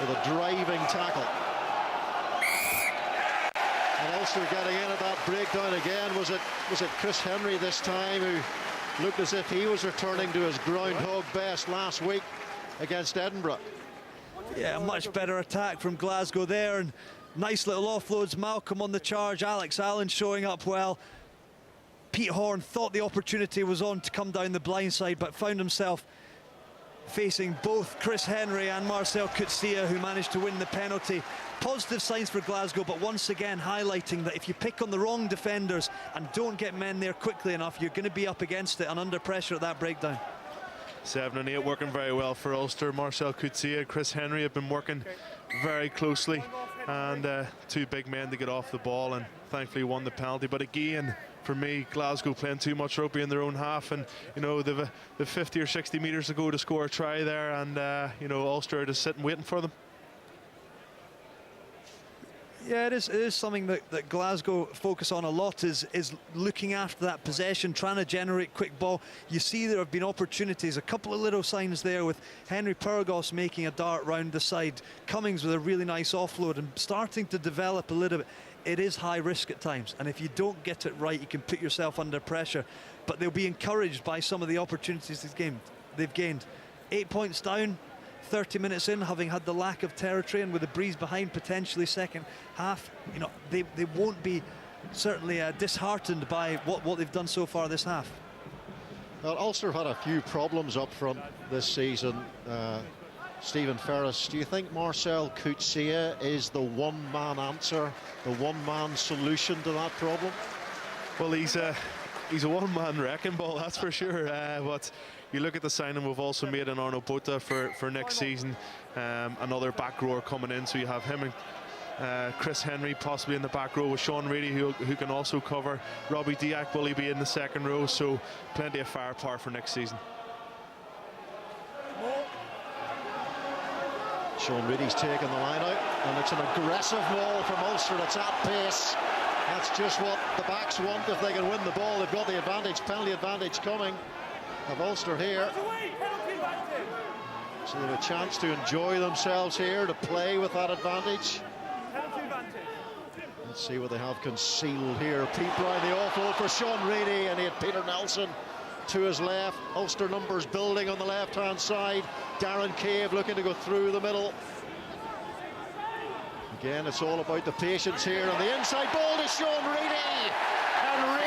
with a driving tackle. And Ulster getting in at that breakdown again. Was it Chris Henry this time, who looked as if he was returning to his groundhog best last week against Edinburgh? Yeah, a much better attack from Glasgow there, and nice little offloads. Malcolm on the charge, Alex Allen showing up well. Pete Horn thought the opportunity was on to come down the blind side, but found himself facing both Chris Henry and Marcel Coetzee, who managed to win the penalty. Positive signs for Glasgow, but once again highlighting that if you pick on the wrong defenders and don't get men there quickly enough, you're going to be up against it and under pressure at that breakdown. 7 and 8 working very well for Ulster. Marcel Coetzee and Chris Henry have been working very closely, and two big men to get off the ball, and thankfully won the penalty. But again, for me, Glasgow playing too much rugby in their own half, and you know they've 50 or 60 metres to go to score a try there, and you know Ulster are just sitting waiting for them. Yeah, it is something that Glasgow focus on a lot, is looking after that possession, trying to generate quick ball. You see there have been opportunities, a couple of little signs there with Henry Pyrgos making a dart round the side, Cummings with a really nice offload, and starting to develop a little bit. It is high risk at times, and if you don't get it right, you can put yourself under pressure. But they'll be encouraged by some of the opportunities they've gained. 8 points down, 30 minutes in, having had the lack of territory, and with the breeze behind potentially second half, you know, they won't be certainly disheartened by what they've done so far this half. Well, Ulster had a few problems up front this season. Stephen Ferris, do you think Marcel Coetzee is the one-man answer, the one-man solution to that problem? Well, he's a one-man wrecking ball, that's for sure. But you look at the signing we've also made in Arno Bota for next season, another back rower coming in, so you have him and Chris Henry possibly in the back row with Sean Reedy who can also cover. Robbie Diak will he be in the second row, so plenty of firepower for next season. Sean Reedy's taking the line out, and it's an aggressive ball from Ulster. It's at pace. That's just what the backs want if they can win the ball. They've got the advantage, penalty advantage coming of Ulster here. So they have a chance to enjoy themselves here, to play with that advantage. Let's see what they have concealed here. Pete Bryan, the offload for Sean Reedy, and he had Peter Nelson to his left. Ulster numbers building on the left-hand side. Darren Cave looking to go through the middle. Again, it's all about the patience here, and the inside ball to Sean Reedy. And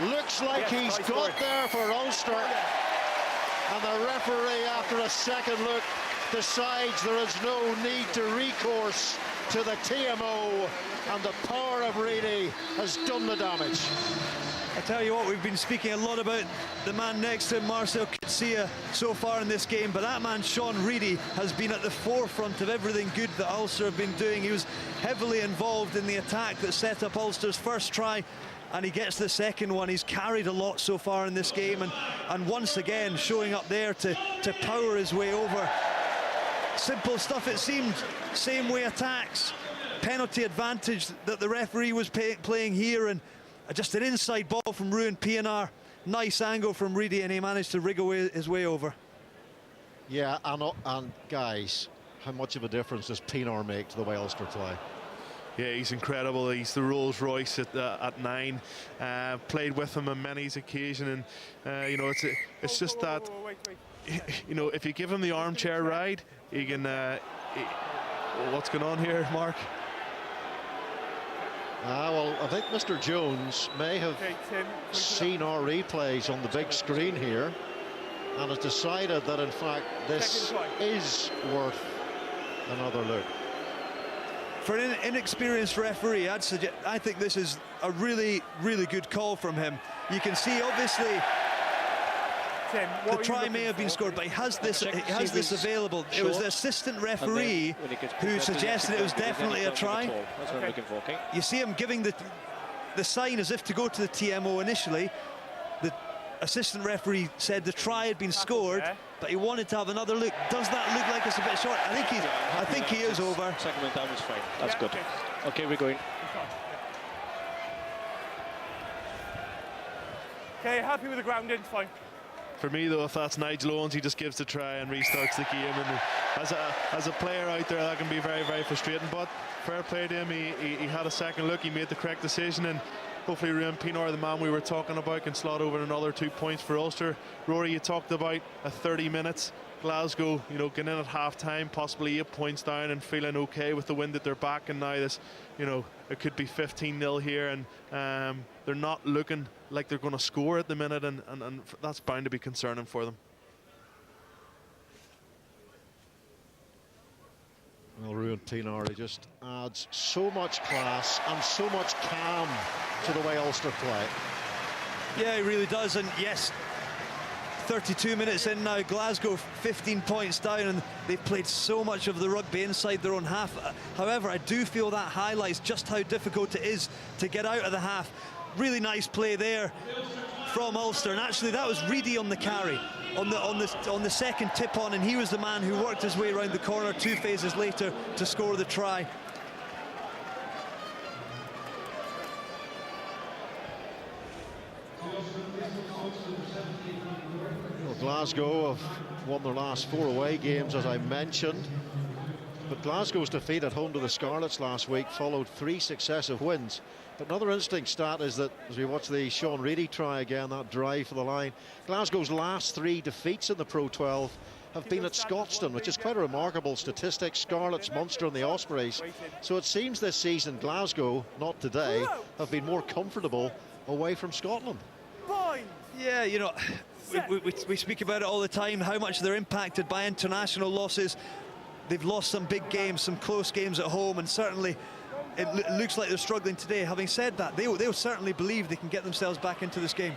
Reedy looks like he's got there for Ulster. And the referee, after a second look, decides there is no need to recourse to the TMO, and the power of Reedy has done the damage. I tell you what, we've been speaking a lot about the man next to him, Marcel Kitsia, so far in this game, but that man, Sean Reedy, has been at the forefront of everything good that Ulster have been doing. He was heavily involved in the attack that set up Ulster's first try, and he gets the second one. He's carried a lot so far in this game, and once again showing up there to power his way over. Simple stuff it seemed, same way attacks, penalty advantage that the referee was playing here, and just an inside ball from Ruan Pienaar. Nice angle from Reedy, and he managed to rig away his way over. Yeah, and guys, how much of a difference does Pienaar make to the way Ulster play? Yeah, he's incredible. He's the Rolls Royce at 9. Played with him on many occasions, and you know, it's just that, you know, if you give him the armchair ride, he can. What's going on here, Mark? Well, I think Mr. Jones may have seen our replays on the big screen here and has decided that, in fact, this is worth another look. For an inexperienced referee, I think this is a really, really good call from him. You can see, obviously, the try may have been scored, but he has this available. It was the assistant referee who suggested it was definitely a try. That's what I'm looking for, okay. You see him giving the sign as if to go to the TMO initially. The assistant referee said the try had been scored, but he wanted to have another look. Does that look like it's a bit short? I think he is over. Second one down is fine. That's good. Okay, we're going. Okay, happy with the ground in, fine. For me, though, if that's Nigel Owens, he just gives the try and restarts the game. And as a player out there, that can be very, very frustrating. But fair play to him. He had a second look. He made the correct decision, and hopefully Ruan Pienaar, the man we were talking about, can slot over another 2 points for Ulster. Rory, you talked about a 30 minutes. Glasgow, you know, getting in at half-time, possibly 8 points down and feeling okay with the wind at their back. And now this, you know, it could be 15-0 here, and they're not looking like they're going to score at the minute, and that's bound to be concerning for them. Well, Ruan Pienaar, he just adds so much class and so much calm to the way Ulster play. Yeah, he really does, and yes, 32 minutes in now, Glasgow 15 points down, and they've played so much of the rugby inside their own half. However, I do feel that highlights just how difficult it is to get out of the half. Really nice play there from Ulster, and actually that was Reedy on the carry, on the second tip on, and he was the man who worked his way around the corner 2 phases later to score the try. Well, Glasgow have won their last 4 away games, as I mentioned, but Glasgow's defeat at home to the Scarlets last week followed 3 successive wins. But another interesting stat is that, as we watch the Sean Reedy try again, that drive for the line, Glasgow's last 3 defeats in the Pro 12 have been at Scotstoun, which is quite a remarkable statistic. Scarlets, Munster and the Ospreys. So it seems this season Glasgow, not today, have been more comfortable away from Scotland. Yeah, you know, we speak about it all the time, how much they're impacted by international losses. They've lost some big games, some close games at home, and certainly it looks like they're struggling today. Having said that, they'll certainly believe they can get themselves back into this game.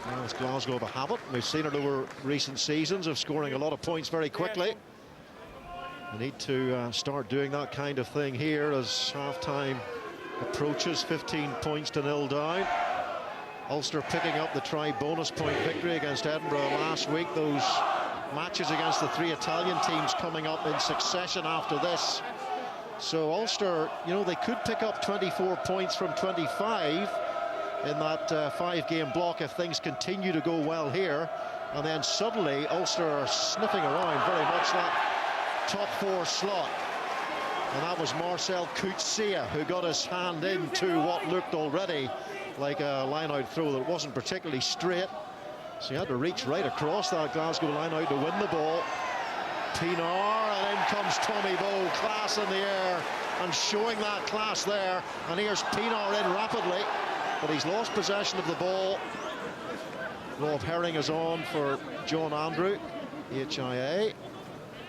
Well, it's Glasgow have a habit. We've seen it over recent seasons of scoring a lot of points very quickly. They need to start doing that kind of thing here as half-time approaches. 15 points to 0 down. Ulster picking up the try bonus point victory against Edinburgh last week. Those matches against the 3 Italian teams coming up in succession after this. So Ulster, you know, they could pick up 24 points from 25 in that 5-game block if things continue to go well here. And then suddenly Ulster are sniffing around very much that top 4 slot. And that was Marcel Coetzee who got his hand into what looked already like a line-out throw that wasn't particularly straight. So he had to reach right across that Glasgow line-out to win the ball. Pinar, and in comes Tommy Bowe, class in the air, and showing that class there. And here's Pinar in rapidly, but he's lost possession of the ball. Rob Herring is on for John Andrew, HIA.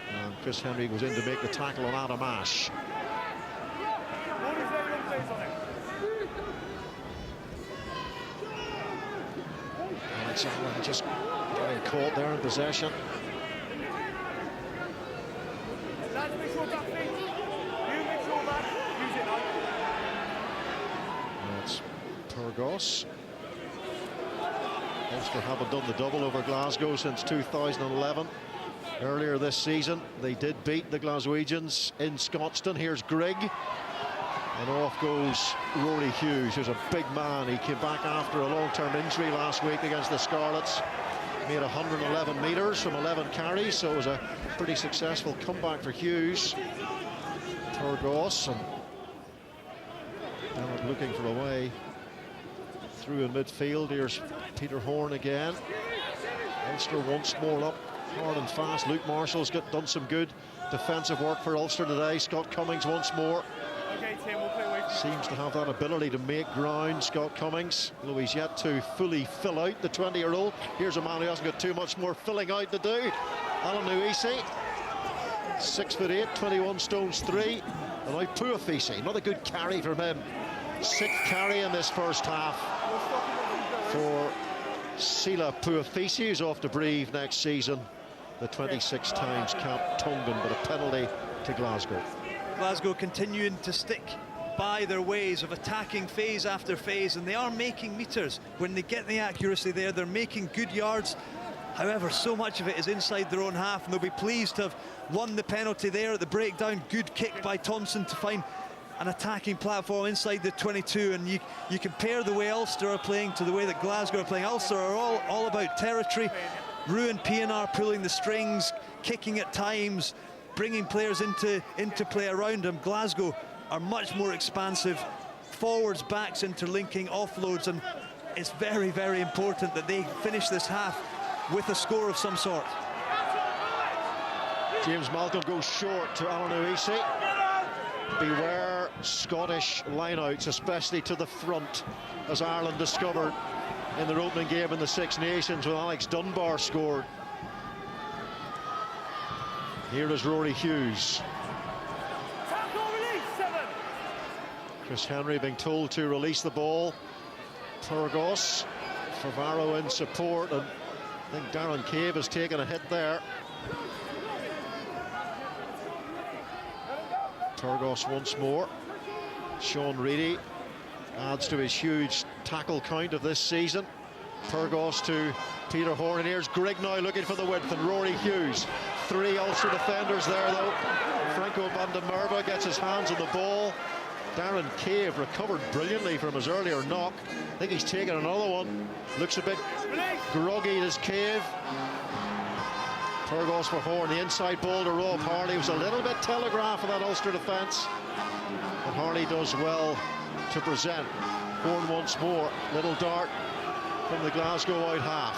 And Chris Henry goes in to make the tackle on Adam Ash. Alex Allen just getting caught there in possession. That's Pyrgos. Ulster haven't done the double over Glasgow since 2011. Earlier this season, they did beat the Glaswegians in Scotstoun. Here's Grigg. And off goes Rory Hughes, who's a big man. He came back after a long-term injury last week against the Scarlets. Made 111 metres from 11 carries, so it was a pretty successful comeback for Hughes. Pyrgos, and now looking for a way through in midfield. Here's Peter Horne again. Ulster once more up hard and fast. Luke Marshall's done some good defensive work for Ulster today. Scott Cummings once more. Seems to have that ability to make ground, Scott Cummings, though he's yet to fully fill out the 20-year-old. Here's a man who hasn't got too much more filling out to do. Alan Nuisi, 6'8", 21 stones 3. And now Puafisi, another good carry from him. 6th carry in this first half for Sila Puafisi, who's off to Brive next season. The 26 times capped Tongan, but a penalty to Glasgow. Glasgow continuing to stick by their ways of attacking phase after phase, and they are making meters. When they get the accuracy there, they're making good yards. However, so much of it is inside their own half, and they'll be pleased to have won the penalty there at the breakdown. Good kick by Thompson to find an attacking platform inside the 22, and you compare the way Ulster are playing to the way that Glasgow are playing. Ulster are all about territory. Ruan Pienaar pulling the strings, kicking at times, bringing players into play around them. Glasgow are much more expansive, forwards, backs interlinking, offloads, and it's very, very important that they finish this half with a score of some sort. James Malcolm goes short to Alan Nuisi. Beware Scottish lineouts, especially to the front, as Ireland discovered in their opening game in the Six Nations when Alex Dunbar scored. Here is Rory Hughes. Chris Henry being told to release the ball. Pyrgos, Favaro in support, and I think Darren Cave has taken a hit there. Pyrgos once more. Sean Reedy adds to his huge tackle count of this season. Pyrgos to Peter Horne, and here's Grigg now looking for the width, and Rory Hughes. 3 Ulster defenders there though. Franco van der Merwe gets his hands on the ball. Darren Cave recovered brilliantly from his earlier knock. I think he's taken another one. Looks a bit groggy, this Cave. Pyrgos for Horne, the inside ball to Rob Harley. Was a little bit telegraphed for that Ulster defence, but Harley does well to present. Horne once more, little dart from the Glasgow out half.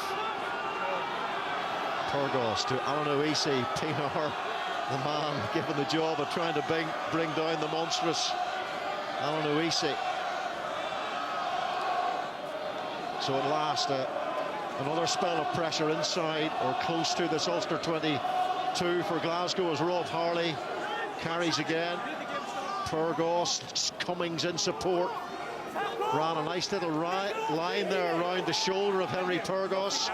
Pyrgos to Alan Nuisi. Pienaar, the man given the job of trying to bring down the monstrous Alan Nuisi. So at last, another spell of pressure inside or close to this Ulster 22 for Glasgow as Rob Harley carries again. Pyrgos, Cummings in support. Ran a nice little line there around the shoulder of Henry Pyrgos.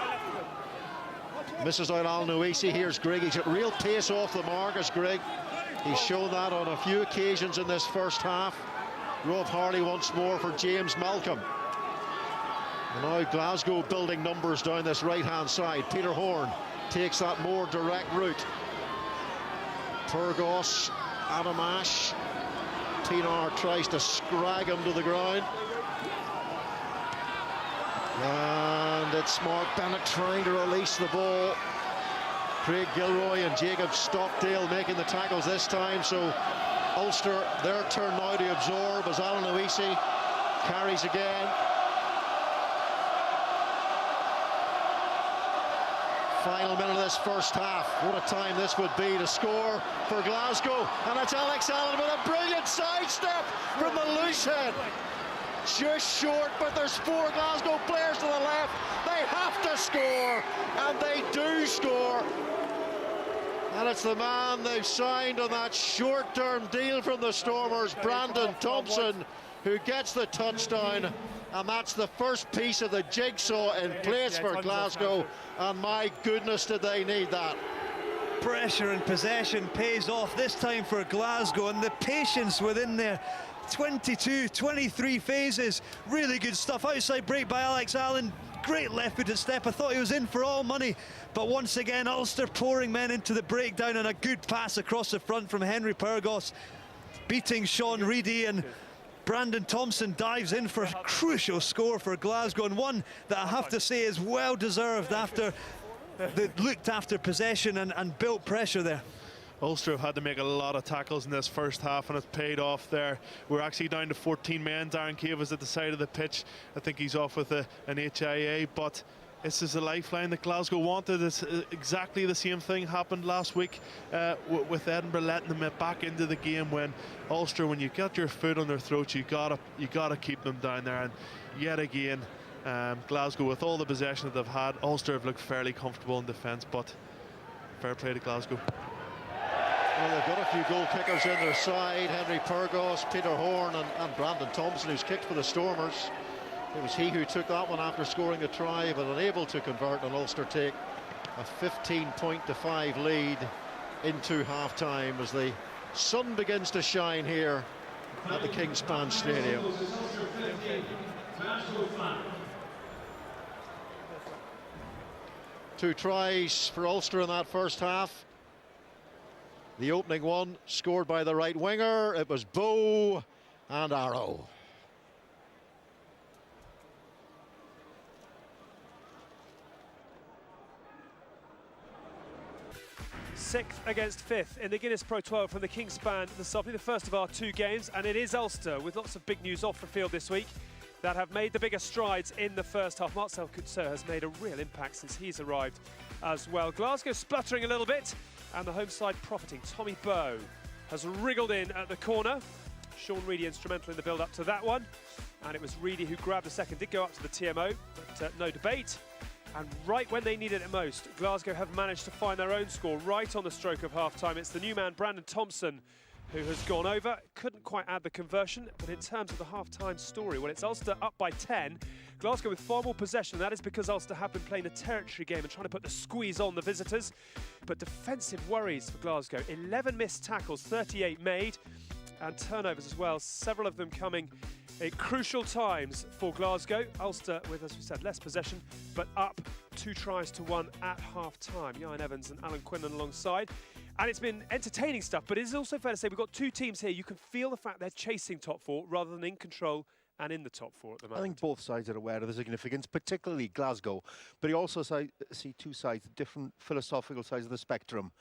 Misses out Al Nuisi. Here's Grigg. He's got real pace off the mark as Grigg. He's shown that on a few occasions in this first half. Rob Harley once more for James Malcolm. And now Glasgow building numbers down this right-hand side. Peter Horne takes that more direct route. Pyrgos, Adamash. Pinar tries to scrag him to the ground. And it's Mark Bennett trying to release the ball. Craig Gilroy and Jacob Stockdale making the tackles this time. So Ulster, their turn now to absorb as Alan Oisi carries again. Final minute of this first half. What a time this would be to score for Glasgow. And it's Alex Allen with a brilliant sidestep from the loose head. Just short, but there's 4 Glasgow players to the left. They have to score, and they do score. And it's the man they've signed on that short-term deal from the Stormers, Brandon Thompson, who gets the touchdown. And that's the first piece of the jigsaw in place for Glasgow. And my goodness, did they need that. Pressure and possession pays off this time for Glasgow, and the patience within there. 22, 23 phases. Really good stuff. Outside break by Alex Allen. Great left-footed step. I thought he was in for all money. But once again, Ulster pouring men into the breakdown, and a good pass across the front from Henry Pyrgos, beating Sean Reedy, and Brandon Thompson dives in for a crucial score for Glasgow, and one that I have to say is well deserved after they looked after possession and built pressure there. Ulster have had to make a lot of tackles in this first half, and it's paid off there. We're actually down to 14 men. Darren Cave is at the side of the pitch. I think he's off with an HIA, but this is a lifeline that Glasgow wanted. It's exactly the same thing happened last week with Edinburgh letting them back into the game. When Ulster, when you got your foot on their throats, you gotta keep them down there. And yet again, Glasgow, with all the possession that they've had, Ulster have looked fairly comfortable in defence, but fair play to Glasgow. Well, they've got a few goal kickers in their side. Henry Pyrgos, Peter Horn and Brandon Thompson, who's kicked for the Stormers. It was he who took that one after scoring a try, but unable to convert, and Ulster take a 15-5 lead into half-time as the sun begins to shine here at the Kingspan Stadium. 2 tries for Ulster in that first half. The opening one scored by the right winger. It was bow and arrow. Sixth against fifth in the Guinness Pro 12 from the Kingspan this afternoon, the first of our 2 games, and it is Ulster with lots of big news off the field this week that have made the biggest strides in the first half. Marcel Couture has made a real impact since he's arrived as well. Glasgow spluttering a little bit, and the home side profiting. Tommy Bowe has wriggled in at the corner. Sean Reedy instrumental in the build-up to that one, and it was Reedy who grabbed the second. Did go up to the TMO, but no debate. And right when they needed it most, Glasgow have managed to find their own score right on the stroke of half-time. It's the new man, Brandon Thompson, who has gone over. Couldn't quite add the conversion, but in terms of the half-time story, well, it's Ulster up by 10. Glasgow with far more possession. That is because Ulster have been playing a territory game and trying to put the squeeze on the visitors. But defensive worries for Glasgow. 11 missed tackles, 38 made, and turnovers as well. Several of them coming at crucial times for Glasgow. Ulster with, as we said, less possession, but up 2 tries to 1 at half-time. Ian Evans and Alan Quinlan alongside. And it's been entertaining stuff, but it is also fair to say we've got 2 teams here. You can feel the fact they're chasing top 4 rather than in control and in the top 4 at the moment. I think both sides are aware of the significance, particularly Glasgow. But you also see 2 sides, different philosophical sides of the spectrum.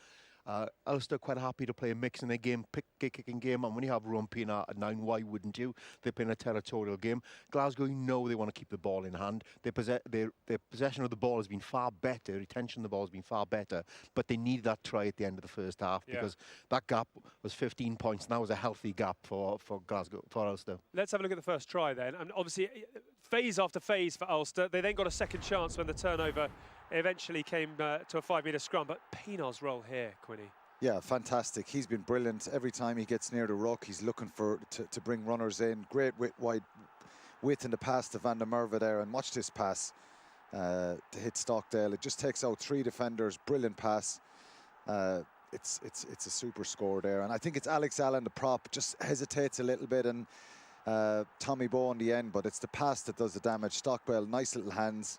Ulster quite happy to play a mix in their game, kicking game, and when you have Rowan Pienaar at 9, why wouldn't you? They're playing a territorial game. Glasgow, you know they want to keep the ball in hand. Their possession of the ball has been far better, retention of the ball has been far better, but they need that try at the end of the first half because that gap was 15 points, and that was a healthy gap for Glasgow, for Ulster. Let's have a look at the first try then. And obviously, phase after phase for Ulster. They then got a second chance when the turnover eventually came to a 5-metre scrum, but Pienaar's role here, Quinny. Yeah, fantastic. He's been brilliant. Every time he gets near the ruck, he's looking to bring runners in. Great wide width in the pass to Van der Merwe there, and watch this pass to hit Stockdale. It just takes out 3 defenders. Brilliant pass. It's a super score there, and I think it's Alex Allen, the prop, just hesitates a little bit, and Tommy Bowe in the end, but it's the pass that does the damage. Stockdale, nice little hands.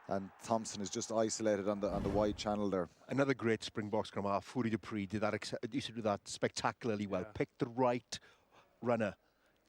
and Thompson is just isolated on the wide channel there. Another great Springbok scrum half, Fourie Dupree, used to do that spectacularly well. Pick the right runner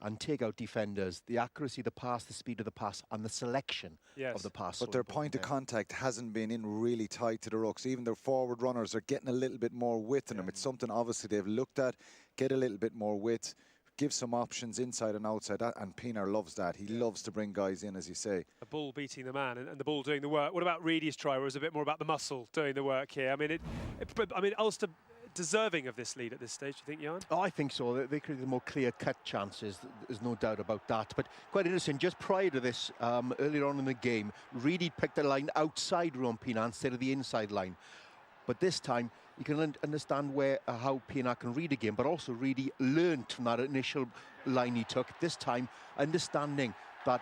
and take out defenders. The accuracy of the pass, the speed of the pass, and the selection of the pass. But their point of contact hasn't been in really tight to the rucks. Even their forward runners are getting a little bit more width in them. It's something obviously they've looked at. Get a little bit more width, give some options inside and outside, and Pienaar loves that. He loves to bring guys in, as you say. The ball beating the man and the ball doing the work. What about Reedy's try, where it was a bit more about the muscle doing the work here? I mean, Ulster deserving of this lead at this stage, do you think, Jan? Oh, I think so. They created more clear-cut chances. There's no doubt about that. But quite interesting, just prior to this, earlier on in the game, Reedy picked a line outside Ruan Pienaar instead of the inside line. But this time, you can understand how Pienaar can read a game, but also Reedy learned from that initial line he took. This time, understanding that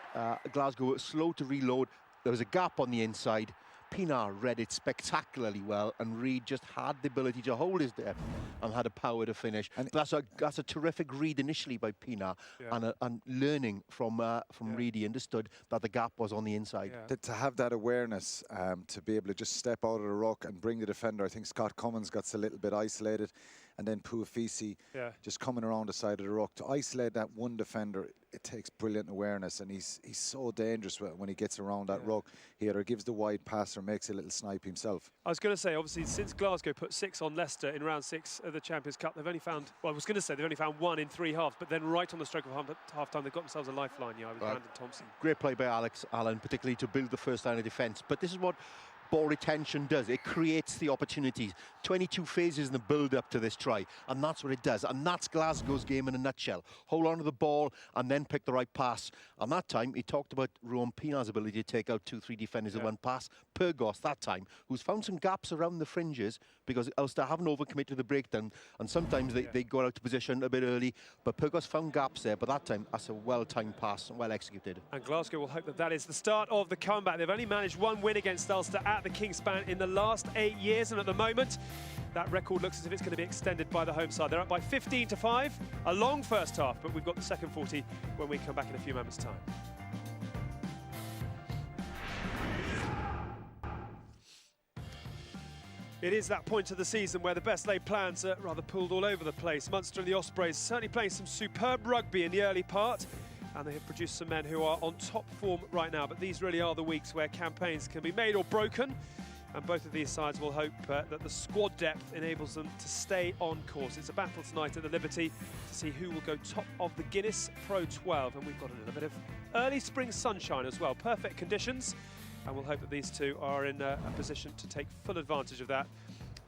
Glasgow were slow to reload. There was a gap on the inside. Pienaar read it spectacularly well, and Reid just had the ability to hold his depth and had a power to finish. And that's a terrific read initially by Pienaar, and learning from Reid, he understood that the gap was on the inside. To have that awareness, to be able to just step out of the ruck and bring the defender. I think Scott Cummins got a little bit isolated, and then Puafisi just coming around the side of the ruck. To isolate that one defender, it takes brilliant awareness, and he's so dangerous when he gets around that ruck. He either gives the wide pass or makes a little snipe himself. I was going to say, obviously, since Glasgow put 6 on Leicester in round 6 of the Champions Cup, they've only found, well, I was going to say they've only found 1 in 3 halves, but then right on the stroke of half-time, they've got themselves a lifeline, with Brandon Thompson. Great play by Alex Allen, particularly to build the first line of defence. But this is what ball retention does. It creates the opportunities. 22 phases in the build-up to this try, and that's what it does. And that's Glasgow's game in a nutshell. Hold on to the ball and then pick the right pass. And that time, he talked about Ruan Pienaar's ability to take out 2-3 defenders in one pass. Pyrgos, that time, who's found some gaps around the fringes because Ulster haven't overcommitted to the breakdown, and sometimes they go out of position a bit early, but Pyrgos found gaps there. But that time, that's a well-timed pass and well executed. And Glasgow will hope that is the start of the comeback. They've only managed 1 win against Ulster at the Kingspan in the last 8 years, and at the moment that record looks as if it's going to be extended by the home side. They're up by 15-5, a long first half, but we've got the second 40 when we come back in a few moments' time. It is that point of the season where the best laid plans are rather pulled all over the place. Munster and the Ospreys certainly playing some superb rugby in the early part, and they have produced some men who are on top form right now. But these really are the weeks where campaigns can be made or broken, and both of these sides will hope that the squad depth enables them to stay on course. It's a battle tonight at the Liberty to see who will go top of the Guinness Pro 12, and we've got a little bit of early spring sunshine as well. Perfect conditions, and we'll hope that these two are in a position to take full advantage of that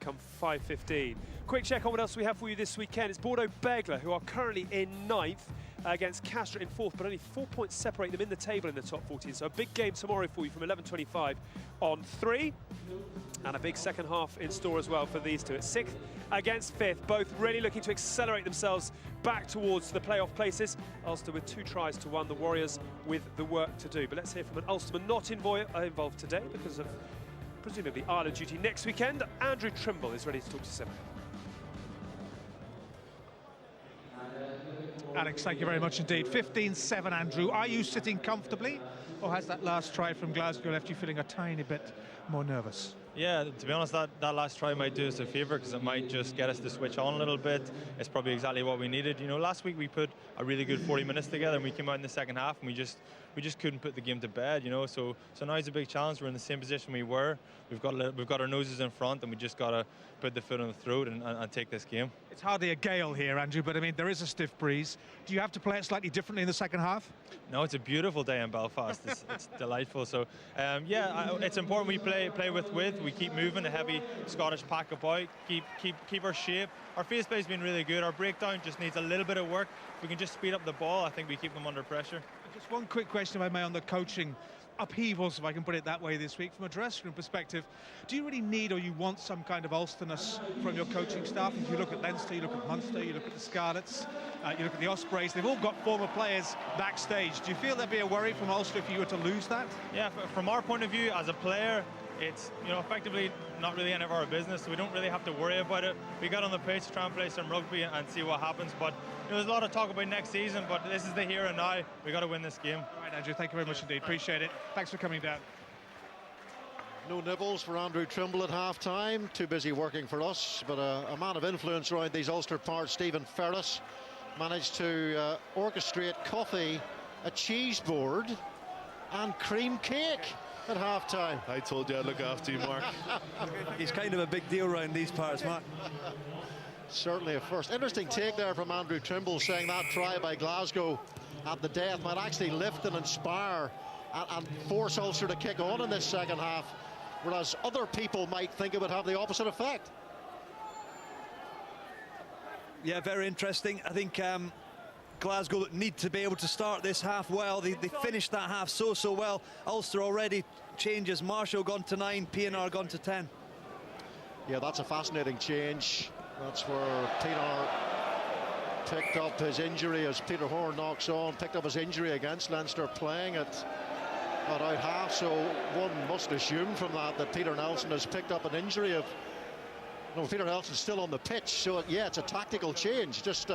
come 5:15. Quick check on what else we have for you this weekend. It's Bordeaux-Bègles, who are currently in 9th, against Castres in 4th, but only 4 points separate them in the table in the top 14. So a big game tomorrow for you from 11:25 on 3. And a big second half in store as well for these two. It's 6th against 5th, both really looking to accelerate themselves back towards the playoff places. Ulster with 2 tries to 1, the Warriors with the work to do. But let's hear from an Ulsterman not involved today because of presumably Ireland duty next weekend. Andrew Trimble is ready to talk to Simon. Alex, thank you very much indeed. 15-7, Andrew. Are you sitting comfortably, or has that last try from Glasgow left you feeling a tiny bit more nervous? Yeah, to be honest, that last try might do us a favour because it might just get us to switch on a little bit. It's probably exactly what we needed. You know, last week we put a really good 40 minutes together and we came out in the second half and we just couldn't put the game to bed, you know. So now it's a big challenge. We're in the same position we were. We've got our noses in front and we just got to put the foot on the throat and take this game. It's hardly a gale here, Andrew, but I mean, there is a stiff breeze. Do you have to play it slightly differently in the second half? No, it's a beautiful day in Belfast. It's delightful. So, it's important we play with width. We keep moving a heavy Scottish pack about, keep our shape. Our face play's been really good. Our breakdown just needs a little bit of work. If we can just speed up the ball, I think we keep them under pressure. Just one quick question, if I may, on the coaching upheavals, if I can put it that way, this week. From a dressing room perspective, do you really need or you want some kind of Ulsterness from your coaching staff? If you look at Leinster, you look at Munster, you look at the Scarlets, you look at the Ospreys, they've all got former players backstage. Do you feel there'd be a worry from Ulster if you were to lose that? Yeah, from our point of view as a player, it's, you know, effectively not really any of our business, so we don't really have to worry about it. We got on the pitch to try and play some rugby and see what happens, but you know, there's a lot of talk about next season, but this is the here and now. We got to win this game. All right, Andrew, thank you very much indeed. Appreciate it. Thanks for coming down. No nibbles for Andrew Trimble at half-time. Too busy working for us. But a man of influence around these Ulster parts, Stephen Ferris, managed to orchestrate coffee, a cheese board and cream cake at half-time. I told you I'd look after you, Mark. He's kind of a big deal around these parts, Mark. Certainly a first. Interesting take there from Andrew Trimble, saying that try by Glasgow at the death might actually lift and inspire and force Ulster to kick on in this second half, whereas other people might think it would have the opposite effect. Yeah, very interesting. I think Glasgow need to be able to start this half well. They finished that half so well. Ulster already changes. Marshall gone to 9, PNR gone to 10. Yeah, that's a fascinating change. That's where Pienaar picked up his injury as Peter Horne knocks on, picked up his injury against Leinster playing at out half, so one must assume from that Peter Nelson has picked up an injury of... No, Peter Nelson's still on the pitch, so yeah, it's a tactical change. Just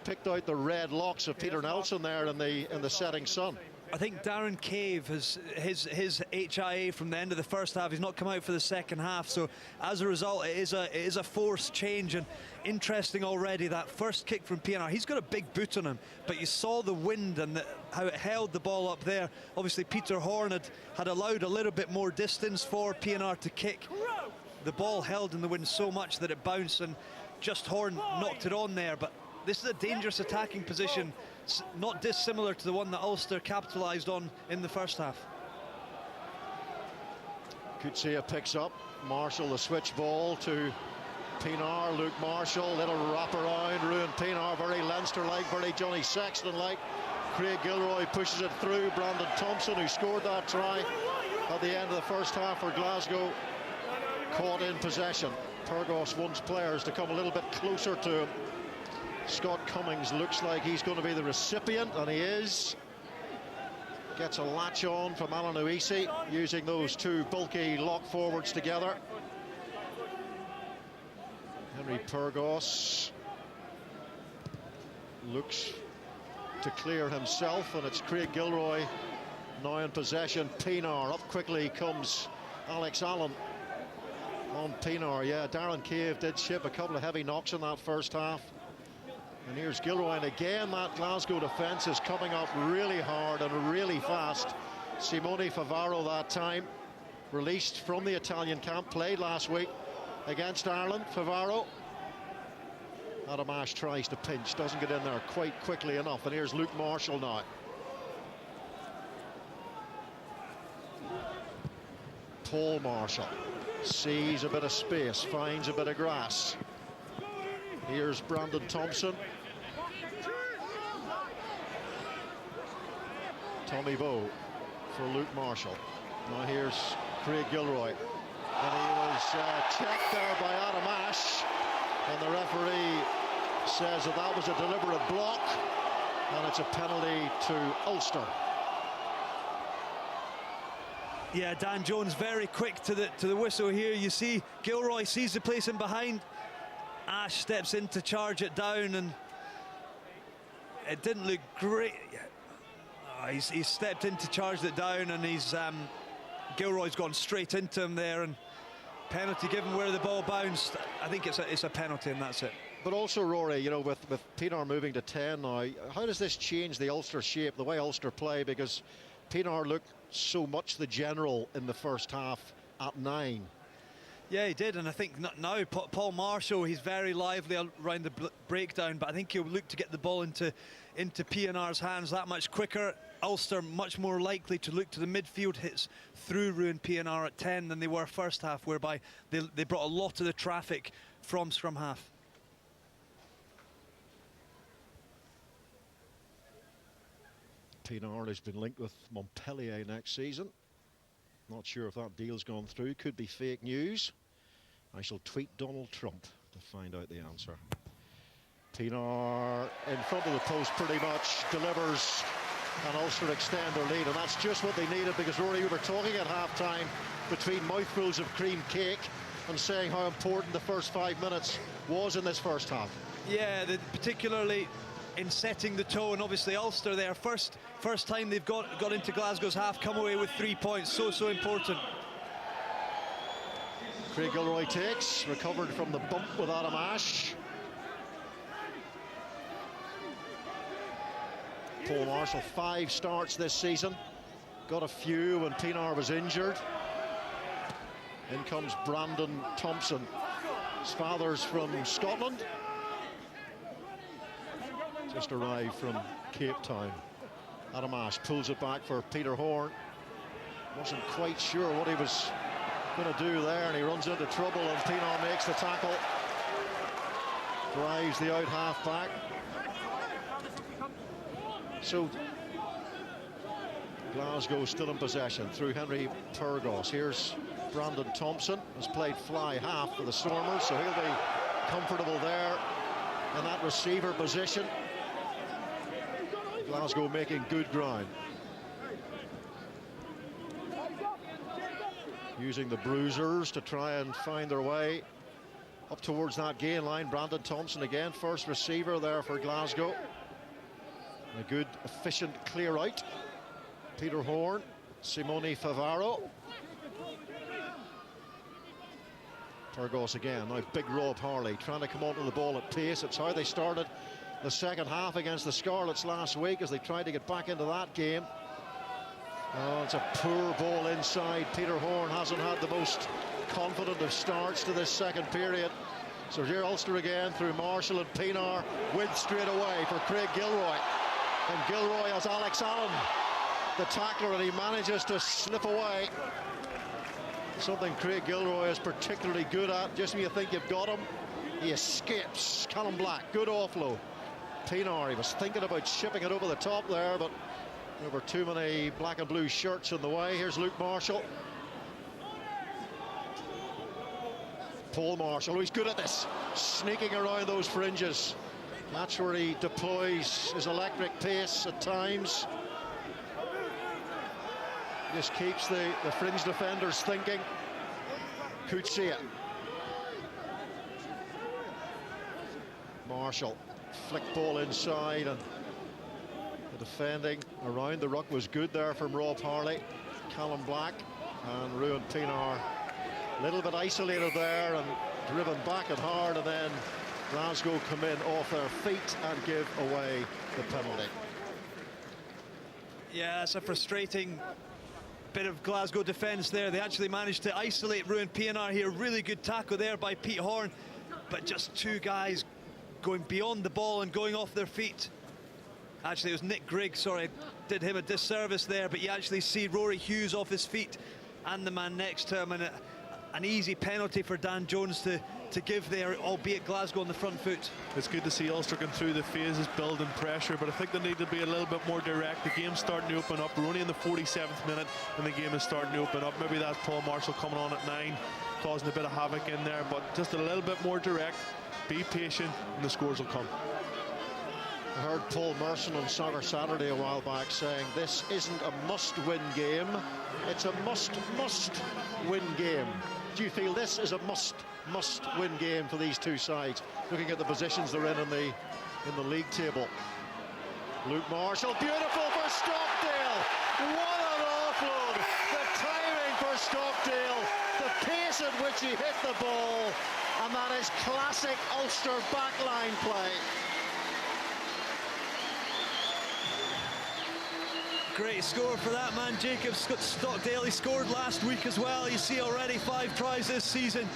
picked out the red locks of Peter Nelson there in the setting sun. I think Darren Cave has his HIA from the end of the first half. He's not come out for the second half, so as a result it is a forced change. And interesting already, that first kick from PNR, he's got a big boot on him, but you saw the wind and how it held the ball up there. Obviously Peter Horne had allowed a little bit more distance for PNR to kick. The ball held in the wind so much that it bounced, and just Horne knocked it on there. But this is a dangerous attacking position, not dissimilar to the one that Ulster capitalised on in the first half. Kutsia picks up. Marshall, the switch ball to Pienaar. Luke Marshall, little wrap around. Ruin Pienaar, very Leinster-like, very Johnny Sexton-like. Craig Gilroy pushes it through. Brandon Thompson, who scored that try at the end of the first half for Glasgow, caught in possession. Pyrgos wants players to come a little bit closer to him. Scott Cummings looks like he's going to be the recipient, and he is. Gets a latch on from Alan Uisi, using those two bulky lock forwards together. Henry Pyrgos looks to clear himself, and it's Craig Gilroy now in possession. Pienaar, up quickly comes Alex Allen on Pienaar. Yeah, Darren Cave did ship a couple of heavy knocks in that first half. And here's Gilroy, and again that Glasgow defence is coming up really hard and really fast. Simone Favaro that time, released from the Italian camp, played last week against Ireland. Favaro. Adamash tries to pinch, doesn't get in there quite quickly enough, and here's Luke Marshall now. Paul Marshall sees a bit of space, finds a bit of grass. Here's Brandon Thompson. Tommy Bowe for Luke Marshall. Now here's Craig Gilroy. And he was checked there by Adamash. And the referee says that was a deliberate block. And it's a penalty to Ulster. Yeah, Dan Jones very quick to the whistle here. You see Gilroy sees the place in behind. Ash steps in to charge it down, and it didn't look great. He's stepped in to charge it down, and Gilroy's gone straight into him there, and penalty given where the ball bounced. I think it's a penalty, and that's it. But also, Rory, you know, with Pienaar moving to 10 now, how does this change the Ulster shape, the way Ulster play? Because Pienaar looked so much the general in the first half at 9. Yeah, he did, and I think now Paul Marshall, he's very lively around the breakdown, but I think he'll look to get the ball into PNR's hands that much quicker. Ulster much more likely to look to the midfield hits through Ruin PNR at 10 than they were first half, whereby they brought a lot of the traffic from scrum half. Pienaar has been linked with Montpellier next season. Not sure if that deal's gone through. Could be fake news. I shall tweet Donald Trump to find out the answer. Pienaar in front of the post pretty much, delivers, and Ulster extend their lead, and that's just what they needed, because Rory, we were talking at half-time between mouthfuls of cream cake and saying how important the first 5 minutes was in this first half. Yeah, particularly in setting the tone. Obviously Ulster there, first time they've got into Glasgow's half, come away with 3 points, so important. Craig Gilroy takes, recovered from the bump with Adam Ashe. Paul Marshall, 5 starts this season. Got a few when Pienaar was injured. In comes Brandon Thompson. His father's from Scotland. Just arrived from Cape Town. Adam Ashe pulls it back for Peter Horn. Wasn't quite sure what he was going to do there, and he runs into trouble, and Pienaar makes the tackle. Drives the out half back. So Glasgow still in possession through Henry Pyrgos. Here's Brandon Thompson, has played fly half for the Stormers, so he'll be comfortable there in that receiver position. Glasgow making good ground. Using the bruisers to try and find their way up towards that gain line. Brandon Thompson again, first receiver there for Glasgow. A good, efficient clear out. Peter Horn, Simone Favaro. Pyrgos again, now big Rob Harley trying to come onto the ball at pace. It's how they started the second half against the Scarlets last week as they tried to get back into that game. Oh, it's a poor ball inside. Peter Horn hasn't had the most confident of starts to this second period. So here Ulster again through Marshall and Pienaar. Width straight away for Craig Gilroy. And Gilroy has Alex Allen, the tackler, and he manages to slip away. Something Craig Gilroy is particularly good at. Just when you think you've got him, he escapes. Callum Black, good offload. Pienaar, he was thinking about shipping it over the top there, but there were too many black and blue shirts in the way. Here's Luke Marshall. Paul Marshall, he's good at this, sneaking around those fringes. That's where he deploys his electric pace at times. Just keeps the fringe defenders thinking. Kutsia. Marshall, flick ball inside, and the defending around the ruck was good there from Rob Harley. Callum Black and Ruan Pienaar a little bit isolated there and driven back and hard, and then Glasgow come in off their feet and give away the penalty. Yeah, it's a frustrating bit of Glasgow defence there. They actually managed to isolate Ruan Pienaar here. Really good tackle there by Pete Horn, but just two guys going beyond the ball and going off their feet. Actually, it was Nick Grigg, sorry, did him a disservice there, but you actually see Rory Hughes off his feet and the man next to him, and an easy penalty for Dan Jones to give there, albeit Glasgow on the front foot. It's good to see Ulster going through the phases, building pressure, but I think they need to be a little bit more direct. The game's starting to open up. We're only in the 47th minute and the game is starting to open up. Maybe that's Paul Marshall coming on at 9, causing a bit of havoc in there, but just a little bit more direct. Be patient and the scores will come. I heard Paul Merson on Soccer Saturday a while back saying this isn't a must-win game, it's a must-win game. Do you feel this is a must-win game for these two sides, looking at the positions they're in the league table? Luke Marshall, beautiful for Stockdale. What an offload! The timing for Stockdale, the pace at which he hit the ball, and that is classic Ulster backline play. Great score for that man, Jacob Stockdale. He scored last week as well. You see already 5 tries this season.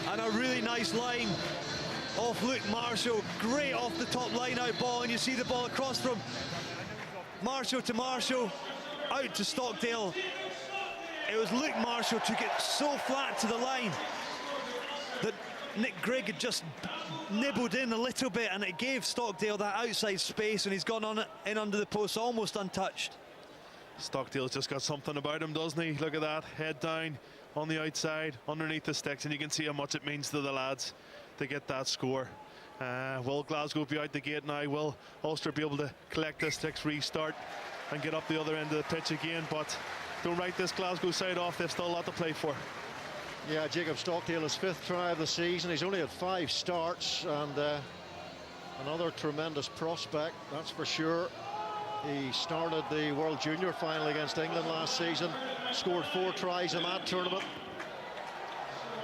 And a really nice line off Luke Marshall. Great off the top line out ball, and you see the ball across from Marshall to Marshall, out to Stockdale. It was Luke Marshall took it so flat to the line that Nick Grigg had just nibbled in a little bit, and it gave Stockdale that outside space, and he's gone on in under the post almost untouched. Stockdale's just got something about him, doesn't he? Look at that, head down on the outside, underneath the sticks, and you can see how much it means to the lads to get that score. Will Glasgow be out the gate now? Will Ulster be able to collect the sticks, restart, and get up the other end of the pitch again? But don't write this Glasgow side off, they've still a lot to play for. Yeah, Jacob Stockdale, his 5th try of the season. He's only had 5 starts, and another tremendous prospect, that's for sure. He started the World Junior final against England last season, scored 4 tries in that tournament.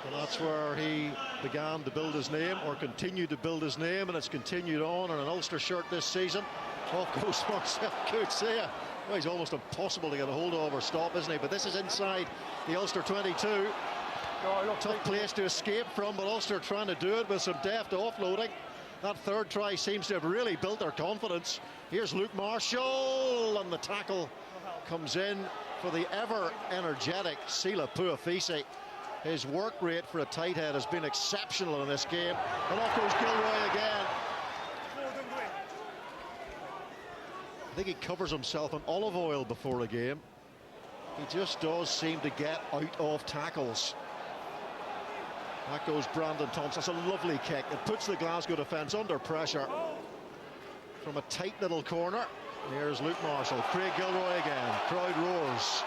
And that's where he began to build his name, or continued to build his name, and it's continued on in an Ulster shirt this season. Off goes Marcel Coetzee. Well, he's almost impossible to get a hold of or stop, isn't he? But this is inside the Ulster 22. Tough place to escape from, but Ulster trying to do it with some deft offloading. That third try seems to have really built their confidence. Here's Luke Marshall, and the tackle comes in for the ever-energetic Sila Puafisi. His work rate for a tight head has been exceptional in this game. And off goes Gilroy again. I think he covers himself in olive oil before a game. He just does seem to get out of tackles. That goes Brandon Thompson. That's a lovely kick. It puts the Glasgow defence under pressure from a tight little corner. Here's Luke Marshall. Craig Gilroy again. Crowd roars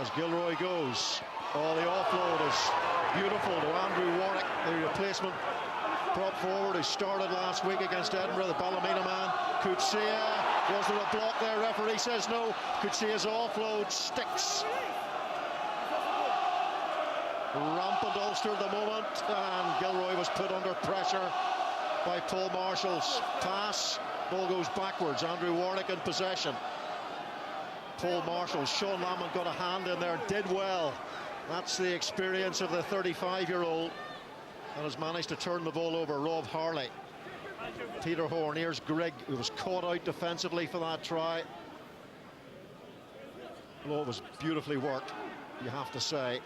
as Gilroy goes. Oh, the offload is beautiful to Andrew Warwick, the replacement prop forward who started last week against Edinburgh, the Ballymena man. Coetzee, was there a block there? Referee says no. Coetzee's offload sticks. Rampant Ulster at the moment, and Gilroy was put under pressure by Paul Marshall's pass. Ball goes backwards. Andrew Warwick in possession. Paul Marshall, Sean Lamont got a hand in there, did well. That's the experience of the 35-year-old, and has managed to turn the ball over. Rob Harley. Peter Horn. Here's Grigg, who was caught out defensively for that try. Well, it was beautifully worked, you have to say.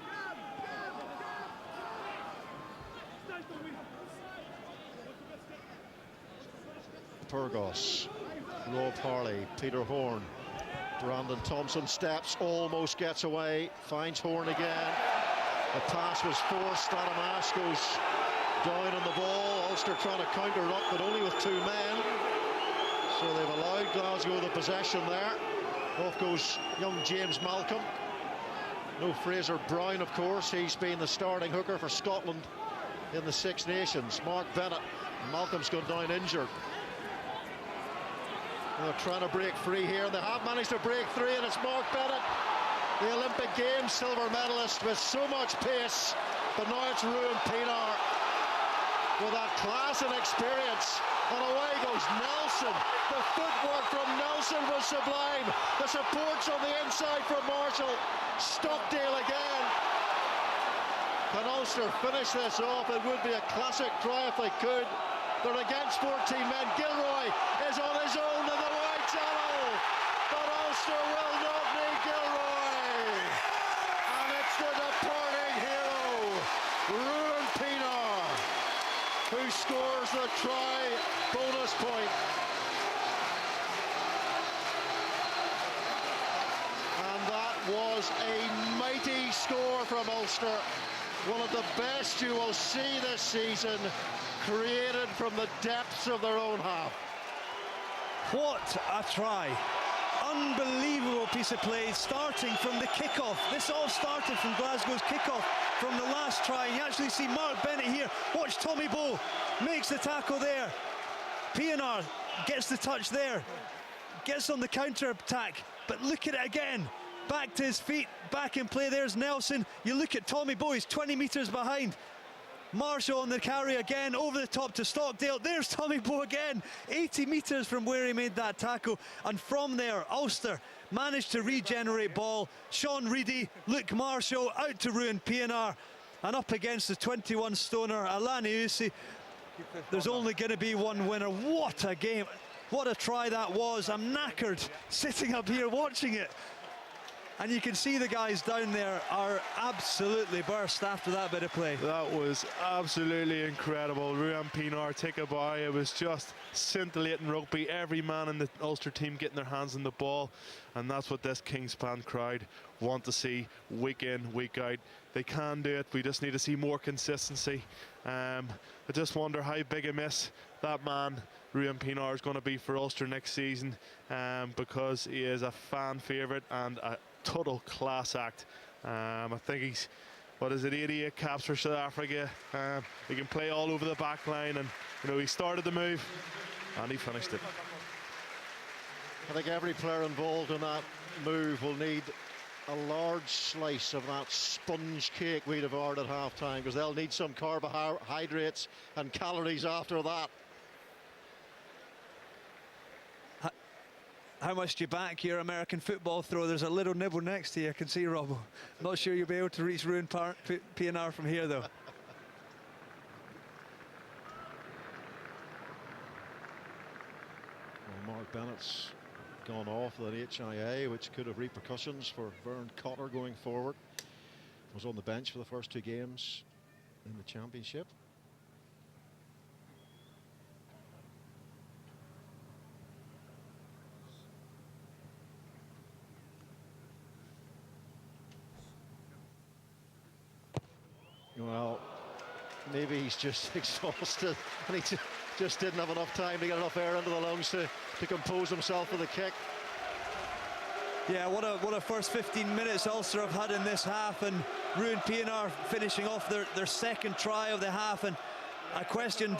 Pyrgos, Rob Harley, Peter Horn. Brandon Thompson steps, almost gets away, finds Horn again. The pass was forced. Adam Ash goes down on the ball. Ulster trying to counter-ruck, but only with two men. So they've allowed Glasgow the possession there. Off goes young James Malcolm. No Fraser Brown, of course. He's been the starting hooker for Scotland in the Six Nations. Mark Bennett. Malcolm's gone down injured. They're trying to break free here. They have managed to break free, and it's Mark Bennett, the Olympic Games silver medalist, with so much pace. But now it's Ruan Pienaar with that class and experience. And away goes Nelson. The footwork from Nelson was sublime. The supports on the inside from Marshall. Stockdale again. Can Ulster finish this off? It would be a classic try if they could. They're against 14 men. Gilroy is on his own in the wide channel, but Ulster will not need Gilroy. And it's the departing hero, Ruan Pienaar, who scores the try bonus point. And that was a mighty score from Ulster. One of the best you will see this season, created from the depths of their own half. What a try. Unbelievable piece of play, starting from the kickoff. This all started from Glasgow's kickoff from the last try. You actually see Mark Bennett here. Watch Tommy Bowe, makes the tackle there. Pienaar gets the touch there, gets on the counter-attack, but look at it again. Back to his feet, back in play. There's Nelson. You look at Tommy Bowe, he's 20 metres behind. Marshall on the carry again, over the top to Stockdale. There's Tommy Bowe again, 80 metres from where he made that tackle. And from there, Ulster managed to regenerate ball. Sean Reedy, Luke Marshall, out to Ruan Pienaar. And up against the 21-stoner, Alani Usi. There's only going to be one winner. What a game. What a try that was. I'm knackered sitting up here watching it. And you can see the guys down there are absolutely burst after that bit of play. That was absolutely incredible. Ruan Pienaar, take a bow. It was just scintillating rugby. Every man in the Ulster team getting their hands on the ball. And that's what this Kingspan crowd want to see week in, week out. They can do it. We just need to see more consistency. I just wonder how big a miss that man Ruan Pienaar is going to be for Ulster next season, because he is a fan favourite and a total class act. I think he's, 88 caps for South Africa. He can play all over the back line, and he started the move and he finished it. I think every player involved in that move will need a large slice of that sponge cake we'd have ordered at half-time, because they'll need some carbohydrates and calories after that. How much do you back your American football throw? There's a little nibble next to you, I can see, Robbo. Not sure you'll be able to reach Ruin PNR from here, though. Well, Mark Bennett's gone off with an HIA, which could have repercussions for Vern Cotter going forward. Was on the bench for the first 2 games in the championship. Well, maybe he's just exhausted and he just didn't have enough time to get enough air into the lungs to compose himself for the kick. Yeah, what a first 15 minutes Ulster have had in this half, and Ruin PNR finishing off their second try of the half. And I questioned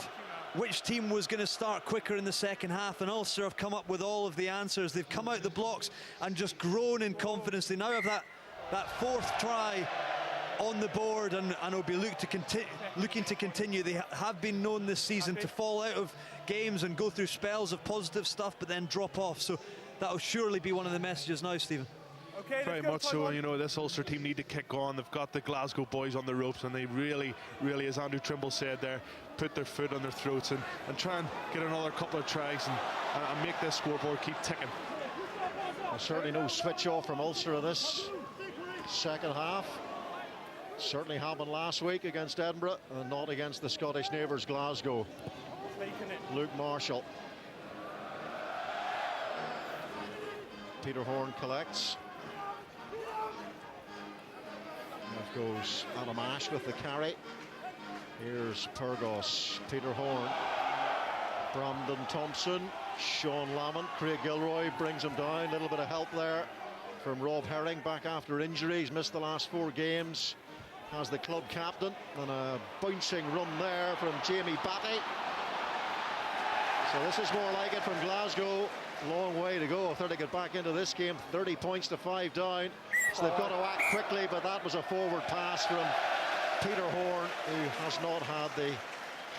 which team was going to start quicker in the second half, and Ulster have come up with all of the answers. They've come out the blocks and just grown in confidence. They now have that fourth try on the board, and will be looking to continue. They have been known this season to fall out of games and go through spells of positive stuff but then drop off, so that'll surely be one of the messages now, Stephen. Okay, very much so. You know, this Ulster team need to kick on. They've got the Glasgow boys on the ropes, and they really, as Andrew Trimble said there, put their foot on their throats and try and get another couple of tries and make this scoreboard keep ticking. There's certainly no switch off from Ulster in this second half. Certainly happened last week against Edinburgh and not against the Scottish neighbours Glasgow. Luke Marshall. Peter Horn collects. Off goes Adam Ashe with the carry. Here's Pyrgos, Peter Horn, Brandon Thompson, Sean Lamont, Craig Gilroy brings him down. A little bit of help there from Rob Herring, back after injury. He's missed the last 4 games as the club captain, and a bouncing run there from Jamie Batty. So this is more like it from Glasgow. Long way to go if they're to get back into this game. 30 points to 5 down, so they've got to act quickly, but that was a forward pass from Peter Horn, who has not had the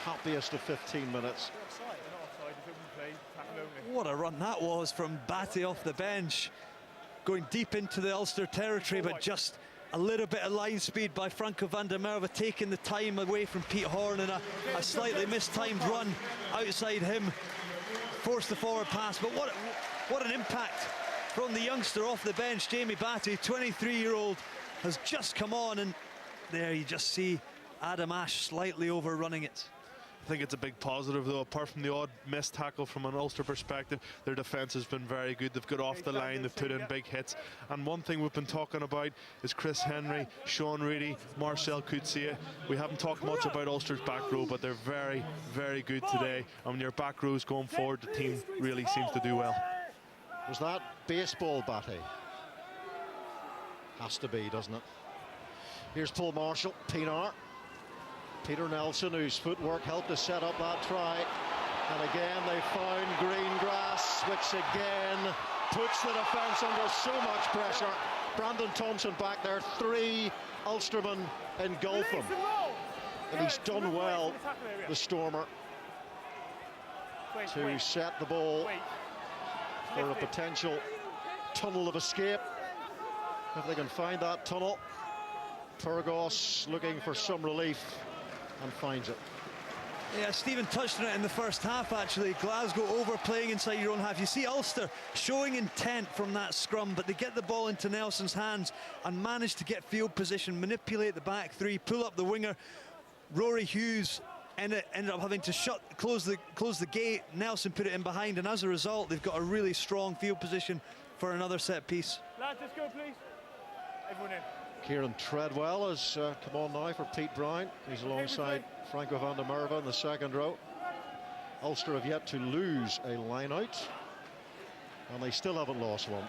happiest of 15 minutes. What a run that was from Batty off the bench, going deep into the Ulster territory, but just a little bit of line speed by Franco van der Merwe, taking the time away from Pete Horn, and a slightly mistimed run outside him forced the forward pass. But what an impact from the youngster off the bench, Jamie Batty, 23-year-old, has just come on, and there you just see Adam Ashe slightly overrunning it. I think it's a big positive, though. Apart from the odd missed tackle from an Ulster perspective, their defence has been very good. They've got off the line, they've put in big hits. And one thing we've been talking about is Chris Henry, Sean Reedy, Marcel Coetzee. We haven't talked much about Ulster's back row, but they're very, very good today. And when your back row's going forward, the team really seems to do well. Was that baseball, Batty? Has to be, doesn't it? Here's Paul Marshall, PNR. Peter Nelson, whose footwork helped to set up that try. And again, they found green grass, which again puts the defence under so much pressure. Brandon Thompson back there, 3 Ulstermen engulf him. And he's done well, the Stormer, to set the ball for a potential tunnel of escape. If they can find that tunnel. Pyrgos looking for some relief and finds it. Yeah, Stephen touched on it in the first half, actually. Glasgow overplaying inside your own half. You see Ulster showing intent from that scrum, but they get the ball into Nelson's hands and manage to get field position, manipulate the back 3, pull up the winger. Rory Hughes ended up having to close the gate. Nelson put it in behind, and as a result, they've got a really strong field position for another set piece. Lads, let's go, please. Everyone in. Kieran Treadwell has come on now for Pete Brown. He's alongside Franco van der Merwe in the second row. Ulster have yet to lose a line-out, and they still haven't lost one.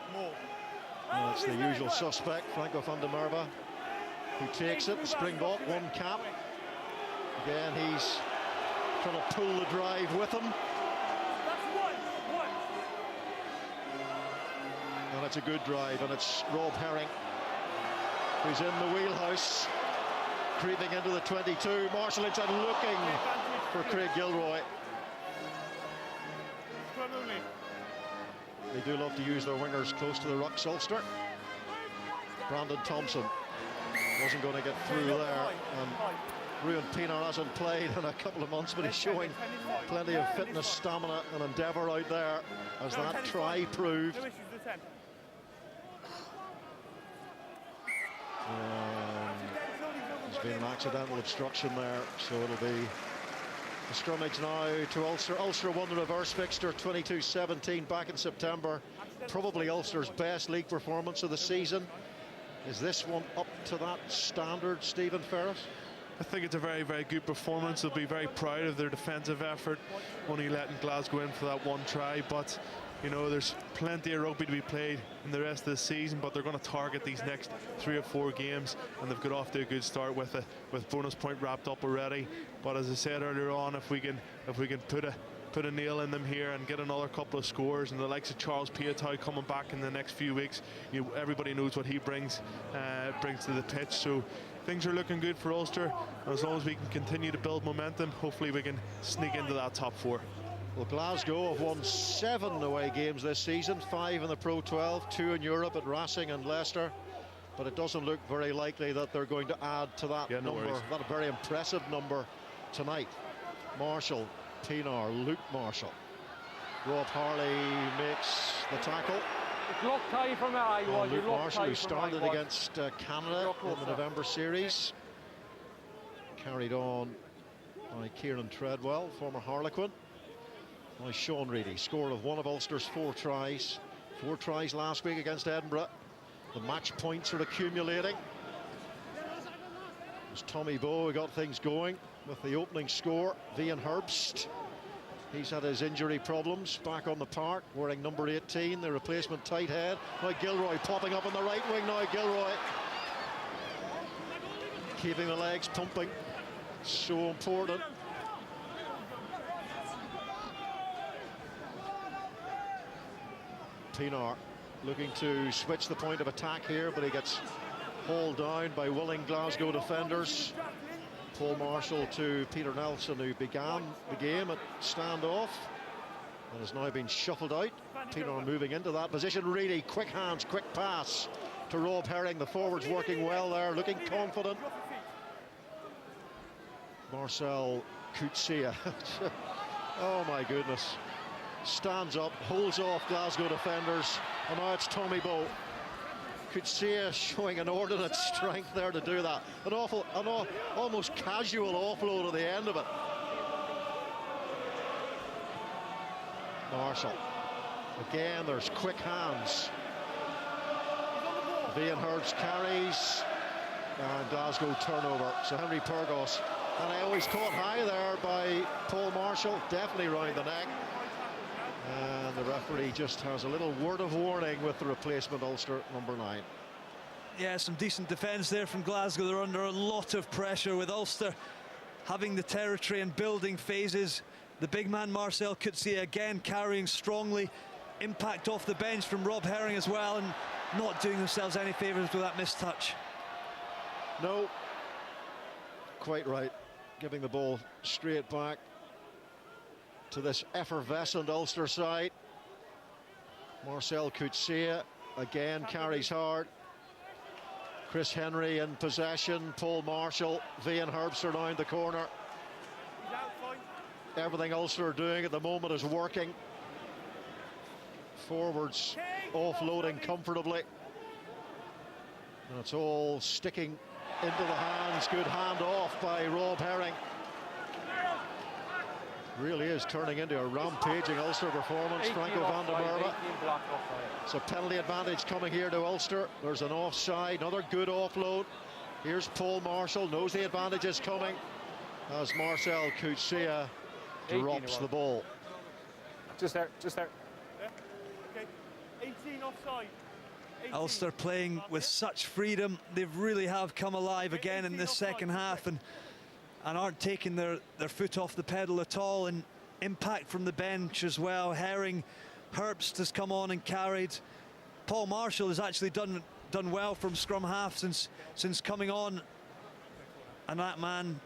And it's the usual suspect, Franco van der Merwe, who takes it. The Springbok, 1 cap. Again, he's trying to pull the drive with him. And it's a good drive, and it's Rob Herring who's in the wheelhouse, creeping into the 22. Marshall inside looking for Craig Gilroy. They do love to use their wingers close to the rucks, Ulster. Brandon Thompson wasn't going to get through there, and Ruan Pienaar hasn't played in a couple of months, but he's showing plenty of fitness, stamina and endeavour out there, as that try proved. There's been an accidental obstruction there, so it'll be a scrummage now to Ulster. Ulster won the reverse fixture 22-17 back in September. Probably Ulster's best league performance of the season. Is this one up to that standard, Stephen Ferris? I think it's a very, very good performance. They'll be very proud of their defensive effort, only letting Glasgow in for that one try. But, you know, there's plenty of rugby to be played in the rest of the season, but they're going to target these next 3 or 4 games, and they've got off to a good start with bonus point wrapped up already. But as I said earlier on, if we can put a nail in them here and get another couple of scores, and the likes of Charles Piatow coming back in the next few weeks, everybody knows what he brings to the pitch. So things are looking good for Ulster. As long as we can continue to build momentum, hopefully we can sneak into that top 4. Well, Glasgow have won 7 away games this season, 5 in the Pro 12, 2 in Europe at Racing and Leicester. But it doesn't look very likely that they're going to add to that number, that very impressive number tonight. Marshall, Pienaar, Luke Marshall. Rob Harley makes the tackle. Luke Marshall, who started against Canada in the November series, carried on by Kieran Treadwell, former Harlequin. By Sean Reedy, score of one of Ulster's 4 tries. 4 tries last week against Edinburgh. The match points are accumulating. It was Tommy Bowe who got things going with the opening score. Vian Herbst, he's had his injury problems, back on the park, wearing number 18, the replacement tight head. Now Gilroy popping up on the right wing now. Gilroy keeping the legs pumping, so important. Pienaar looking to switch the point of attack here, but he gets hauled down by willing Glasgow defenders. Paul Marshall to Peter Nelson, who began the game at standoff and has now been shuffled out. Pienaar moving into that position. Really quick hands, quick pass to Rob Herring. The forwards working well there, looking confident. Marcel Coetzee. Oh my goodness. Stands up, holds off Glasgow defenders, and now it's Tommy Bowe. Coetzee showing an inordinate strength there to do that. An almost casual offload at the end of it. Marshall. Again, there's quick hands. Vian Herbst carries, and Glasgow turnover. So Henry Pyrgos, and I always caught high there by Paul Marshall, definitely round the neck. And the referee just has a little word of warning with the replacement Ulster number 9. Yeah, some decent defence there from Glasgow. They're under a lot of pressure with Ulster having the territory and building phases. The big man Marcel Coetzee again carrying strongly. Impact off the bench from Rob Herring as well, and not doing themselves any favours with that missed touch. No, quite right. Giving the ball straight back to this effervescent Ulster side. Marcel Coetzee again carries hard. Chris Henry in possession. Paul Marshall, Vian Herbst around the corner. Everything Ulster are doing at the moment is working. Forwards offloading comfortably. And it's all sticking into the hands. Good hand off by Rob Herring. Really is turning into a rampaging Ulster performance. Franco van der Merwe. So penalty advantage coming here to Ulster. There's an offside, another good offload. Here's Paul Marshall, knows the advantage is coming as Marcel Coetzee drops the ball. Just there. Yeah. Okay. 18 offside. 18. Ulster playing with such freedom. They really have come alive again in this second half, and aren't taking their foot off the pedal at all. And impact from the bench as well. Herring, Herbst has come on and carried. Paul Marshall has actually done done well from scrum half since coming on, and that man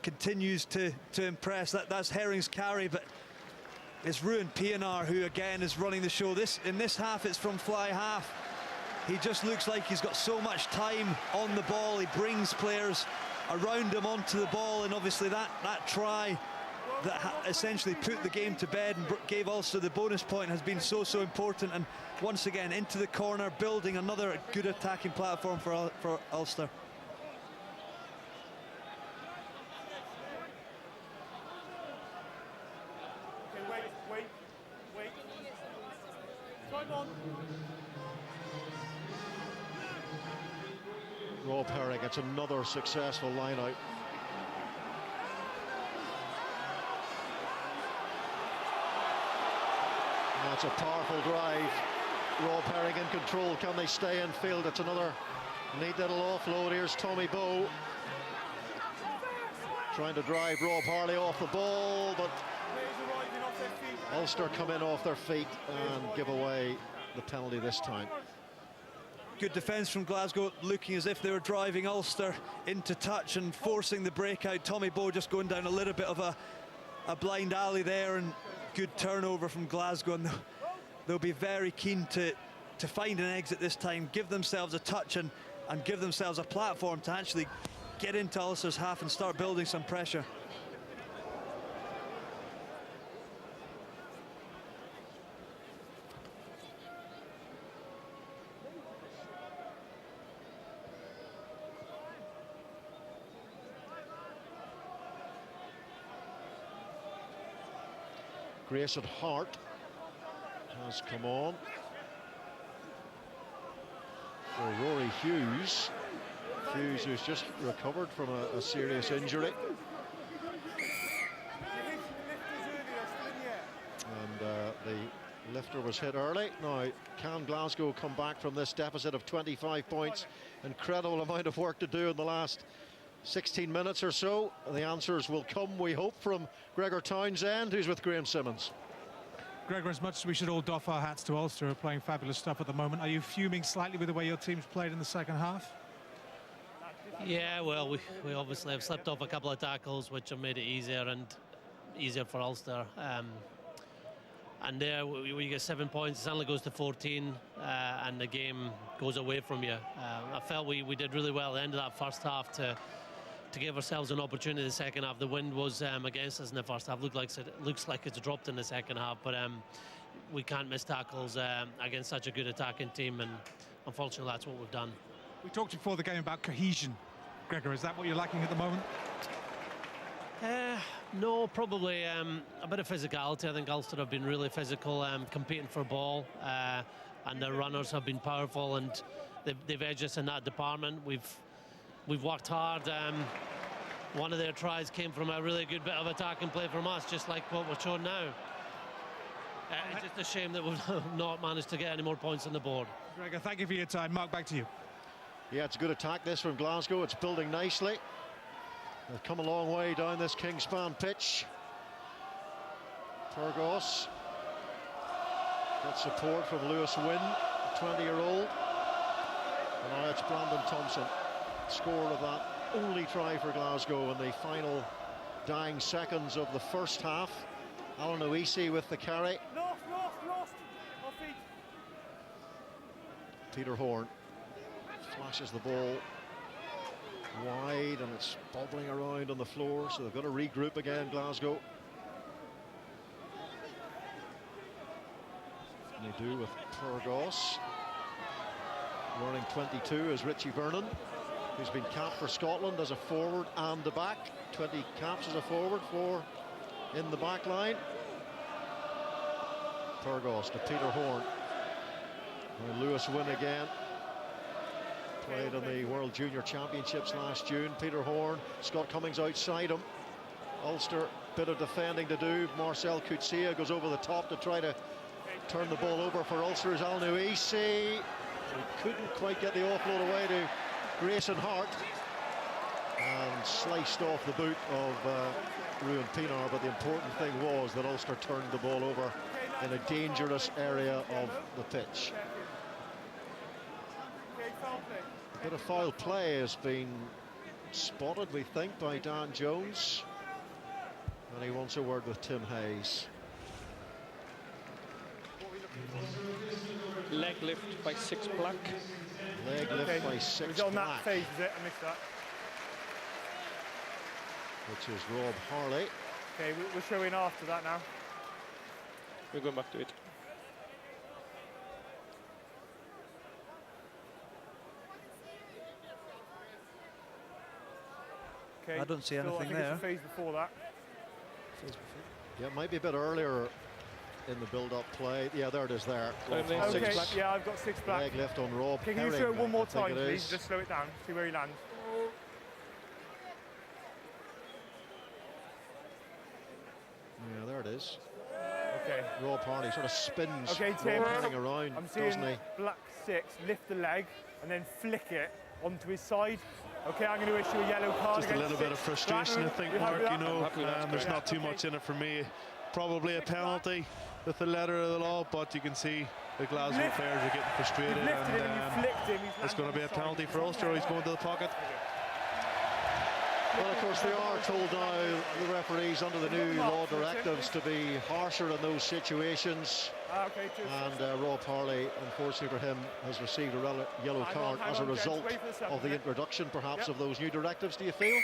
continues to impress. That's Herring's carry, but it's Ruan Pienaar who again is running the show. In this half, it's from fly half. He just looks like he's got so much time on the ball. He brings players around him onto the ball, and obviously that try that essentially put the game to bed and gave Ulster the bonus point has been so important. And once again into the corner, building another good attacking platform for Ulster. Okay, wait. Time on. Rob Herring gets another successful line out. That's a powerful drive. Rob Herring in control. Can they stay in field? It's another neat little offload. Here's Tommy Bowe trying to drive Rob Harley off the ball, but Ulster come in off their feet and give away the penalty this time. Good defence from Glasgow, looking as if they were driving Ulster into touch and forcing the breakout. Tommy Bowe just going down a little bit of a blind alley there, and good turnover from Glasgow. And they'll be very keen to find an exit this time, give themselves a touch and give themselves a platform to actually get into Ulster's half and start building some pressure. Grayson Hart has come on for Rory Hughes. Hughes, who's just recovered from a serious injury. And the lifter was hit early. Now, can Glasgow come back from this deficit of 25 points? Incredible amount of work to do in the last 16 minutes or so. The answers will come, we hope, from Gregor Townsend, who's with Graham Simmons. Gregor, as much as we should all doff our hats to Ulster, who are playing fabulous stuff at the moment, are you fuming slightly with the way your team's played in the second half? Yeah, well, we obviously have slipped off a couple of tackles, which have made it easier for Ulster. And there, when you get 7 points, it suddenly goes to 14, and the game goes away from you. I felt we did really well at the end of that first half to give ourselves an opportunity in the second half. The wind was against us in the first half. Looks like it's dropped in the second half, but we can't miss tackles against such a good attacking team, and unfortunately that's what we've done. We talked before the game about cohesion. Gregor, is that what you're lacking at the moment? No, probably a bit of physicality. I think Ulster have been really physical, competing for ball, and their runners have been powerful, and they've edged us in that department. We've worked hard. One of their tries came from a really good bit of attacking play from us, just like what we're showing now. It's just a shame that we've not managed to get any more points on the board. Gregor, thank you for your time. Mark, back to you. Yeah, it's a good attack this from Glasgow. It's building nicely. They've come a long way down this Kingspan pitch. Pyrgos gets support from Lewis Wynn, 20-year-old. And now it's Brandon Thompson. Score of that only try for Glasgow in the final dying seconds of the first half. Alan Oisi with the carry. Lost. Off feet. Peter Horn flashes the ball wide, and it's bobbling around on the floor, so they've got to regroup again, Glasgow. And they do with Pyrgos. Wearing 22 is Richie Vernon, who's been capped for Scotland as a forward and the back. 20 caps as a forward, 4 in the back line. Pyrgos to Peter Horn. And Lewis Wynn again. Played in the World Junior Championships last June. Peter Horn, Scott Cummings outside him. Ulster, bit of defending to do. Marcel Coetzee goes over the top to try to turn the ball over for Ulster's Al Nuisi. He couldn't quite get the offload away to Grayson Hart, and sliced off the boot of Ruan Pienaar. But the important thing was that Ulster turned the ball over in a dangerous area of the pitch. A bit of foul play has been spotted, we think, by Dan Jones. And he wants a word with Tim Hayes. Leg lift by 6 black. Leg lift by 6 on black. that phase, is it? I missed that. Which is Rob Harley. Okay, we're showing after that now. We're going back to it. Okay. I don't see I anything think there. it's a phase before that. Yeah, it might be a bit earlier in the build-up play. Yeah, there it is there. Okay, Rob Harley. 6 black. Yeah, I've got 6 black. Leg lift on Rob. Okay, can you Herring, show it one more I think time, it please? is. Just slow it down, see where he lands. Yeah, there it is. Okay. Rob Harley sort of spins Okay, Tim. Rob Herring around, I'm seeing doesn't he? black 6 lift the leg and then flick it onto his side. Okay, I'm going to issue a yellow card. Just a little bit of frustration, I think, Mark. You know, there's not too much in it for me. Probably a penalty with the letter of the law, but you can see the Glasgow players are getting frustrated, and it's going to be a penalty for Ulster. He's going to the pocket. Well, of course, they are told now, the referees, under the new law directives, to be harsher in those situations. And Rob Harley, unfortunately for him, has received a yellow card as a result of the introduction, perhaps, of those new directives. Do you feel?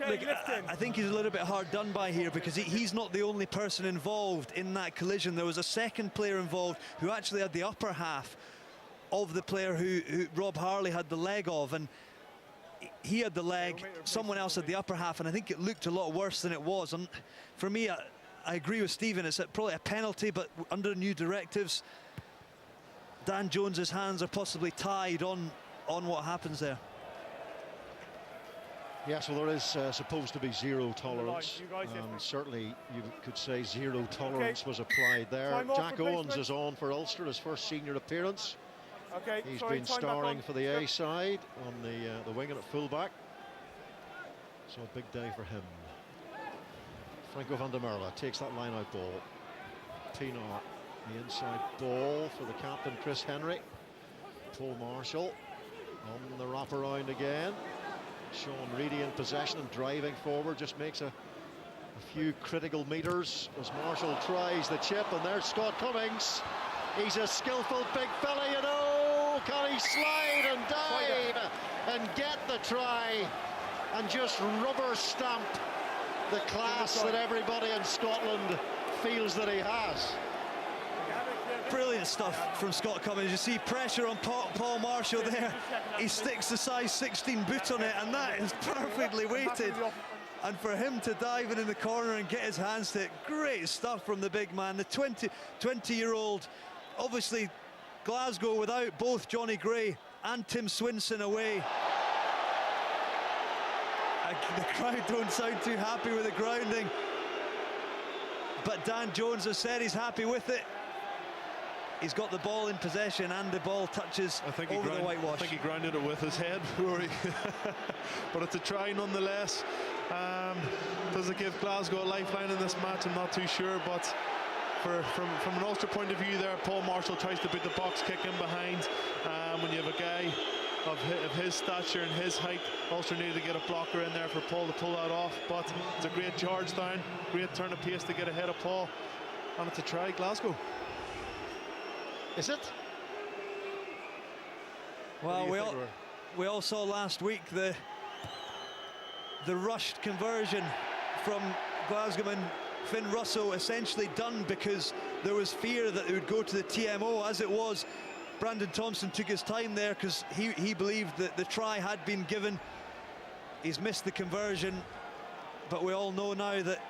Look, I think he's a little bit hard done by here, because he's not the only person involved in that collision. There was a second player involved who actually had the upper half of the player who Rob Harley had the leg of, and he had the leg, someone else had the upper half, and I think it looked a lot worse than it was. And for me, I agree with Stephen, it's probably a penalty, but under new directives, Dan Jones's hands are possibly tied on what happens there. Yes, well, there is supposed to be zero tolerance. Certainly, you could say zero tolerance was applied there. Jack Owens is on for Ulster, his first senior appearance. He's been starring for the A side on the wing and at fullback. So a big day for him. Franco van der Merwe takes that line-out ball. Pienaar, the inside ball for the captain, Chris Henry. Paul Marshall on the wraparound again. Sean Reedy in possession and driving forward, just makes a few critical meters as Marshall tries the chip, and there's Scott Cummings. He's a skillful big fella, you know. Can he slide and dive and get the try and just rubber stamp the class that everybody in Scotland feels that he has? Brilliant stuff from Scott Cummings. You see pressure on Paul Marshall there. He sticks the size 16 boot on it, and that is perfectly weighted. And for him to dive in the corner and get his hands to it, great stuff from the big man. The 20-year-old, obviously Glasgow without both Johnny Gray and Tim Swinson away. The crowd don't sound too happy with the grounding, but Dan Jones has said he's happy with it. He's got the ball in possession and the ball touches over the whitewash. I think he grounded it with his head, Rory. But it's a try nonetheless. Does it give Glasgow a lifeline in this match? I'm not too sure, but from an Ulster point of view there, Paul Marshall tries to put the box kick in behind. When you have a guy of his stature and his height, Ulster needed to get a blocker in there for Paul to pull that off, but it's a great charge down, great turn of pace to get ahead of Paul, and it's a try, Glasgow. Is it? Well, we all saw last week the rushed conversion from Glasgowman Finn Russell, essentially done because there was fear that it would go to the TMO. As it was, Brandon Thompson took his time there because he believed that the try had been given. He's missed the conversion, but we all know now that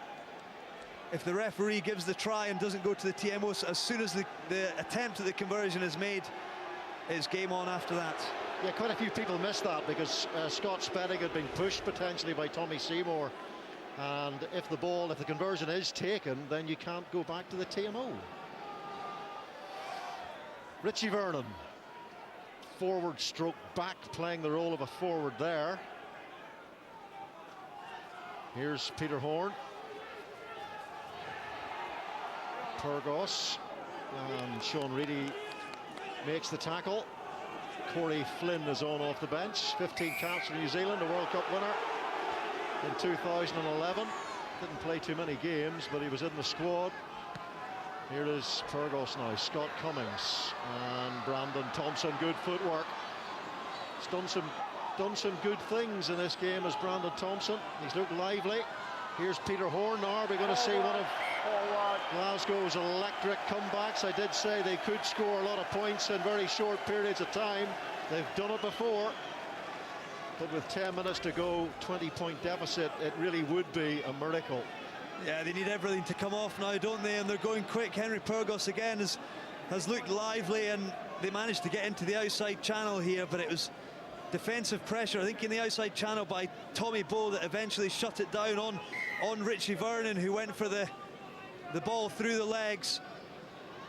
if the referee gives the try and doesn't go to the TMO, as soon as the attempt at the conversion is made, it's game on after that. Yeah, quite a few people missed that because Scott Spedding had been pushed potentially by Tommy Seymour, and if the conversion is taken, then you can't go back to the TMO. Richie Vernon, forward stroke back, playing the role of a forward there. Here's Peter Horn. Pyrgos, and Sean Reedy makes the tackle. Corey Flynn is on off the bench. 15 caps for New Zealand, a World Cup winner in 2011. Didn't play too many games, but he was in the squad. Here is Pyrgos now, Scott Cummings and Brandon Thompson. Good footwork. He's done some good things in this game as Brandon Thompson. He's looked lively. Here's Peter Horne now. We're going to see one of Glasgow's electric comebacks. I did say they could score a lot of points in very short periods of time. They've done it before. But with 10 minutes to go, 20-point deficit, it really would be a miracle. Yeah, they need everything to come off now, don't they? And they're going quick. Henry Pyrgos again has looked lively, and they managed to get into the outside channel here, but it was defensive pressure, I think, in the outside channel by Tommy Bowe that eventually shut it down on Richie Vernon, who went for the ball through the legs,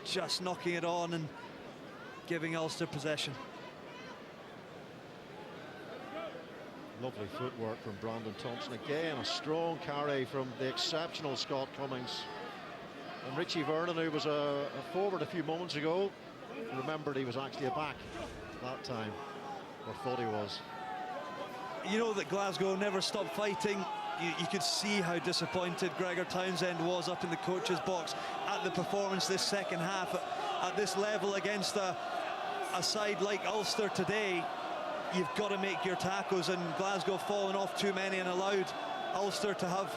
just knocking it on and giving Ulster possession. Lovely footwork from Brandon Thompson. Again, a strong carry from the exceptional Scott Cummings. And Richie Vernon, who was a forward a few moments ago, remembered he was actually a back that time, or thought he was. You know that Glasgow never stopped fighting. You could see how disappointed Gregor Townsend was up in the coach's box at the performance this second half. At this level against a side like Ulster today, you've got to make your tackles, and Glasgow falling off too many and allowed Ulster to have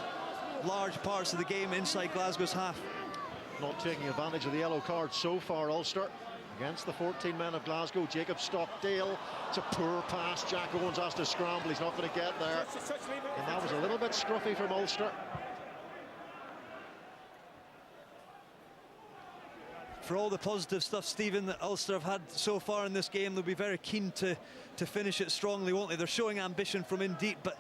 large parts of the game inside Glasgow's half. Not taking advantage of the yellow card so far, Ulster. Against the 14 men of Glasgow, Jacob Stockdale. It's a poor pass. Jack Owens has to scramble. He's not going to get there. And that was a little bit scruffy from Ulster. For all the positive stuff, Stephen, that Ulster have had so far in this game, they'll be very keen to finish it strongly, won't they? They're showing ambition from in deep, but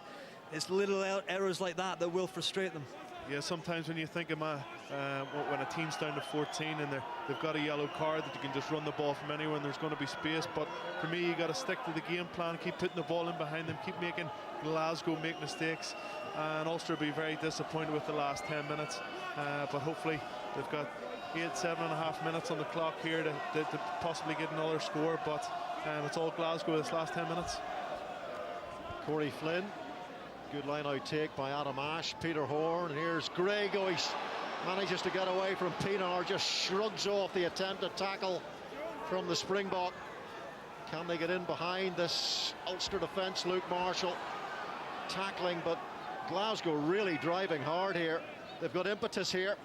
it's little errors like that that will frustrate them. Yeah, sometimes when you think of when a team's down to 14 and they've got a yellow card, that you can just run the ball from anywhere and there's going to be space. But for me, you got to stick to the game plan, keep putting the ball in behind them, keep making Glasgow make mistakes. And Ulster will be very disappointed with the last 10 minutes. But hopefully they've got 7.5 minutes on the clock here to possibly get another score. But it's all Glasgow this last 10 minutes. Corey Flynn. Good line out take by Adam Ashe. Peter Horne. Here's Greg. Oh, he manages to get away from Pienaar. Just shrugs off the attempted tackle from the Springbok. Can they get in behind this Ulster defence? Luke Marshall tackling, but Glasgow really driving hard here. They've got impetus here.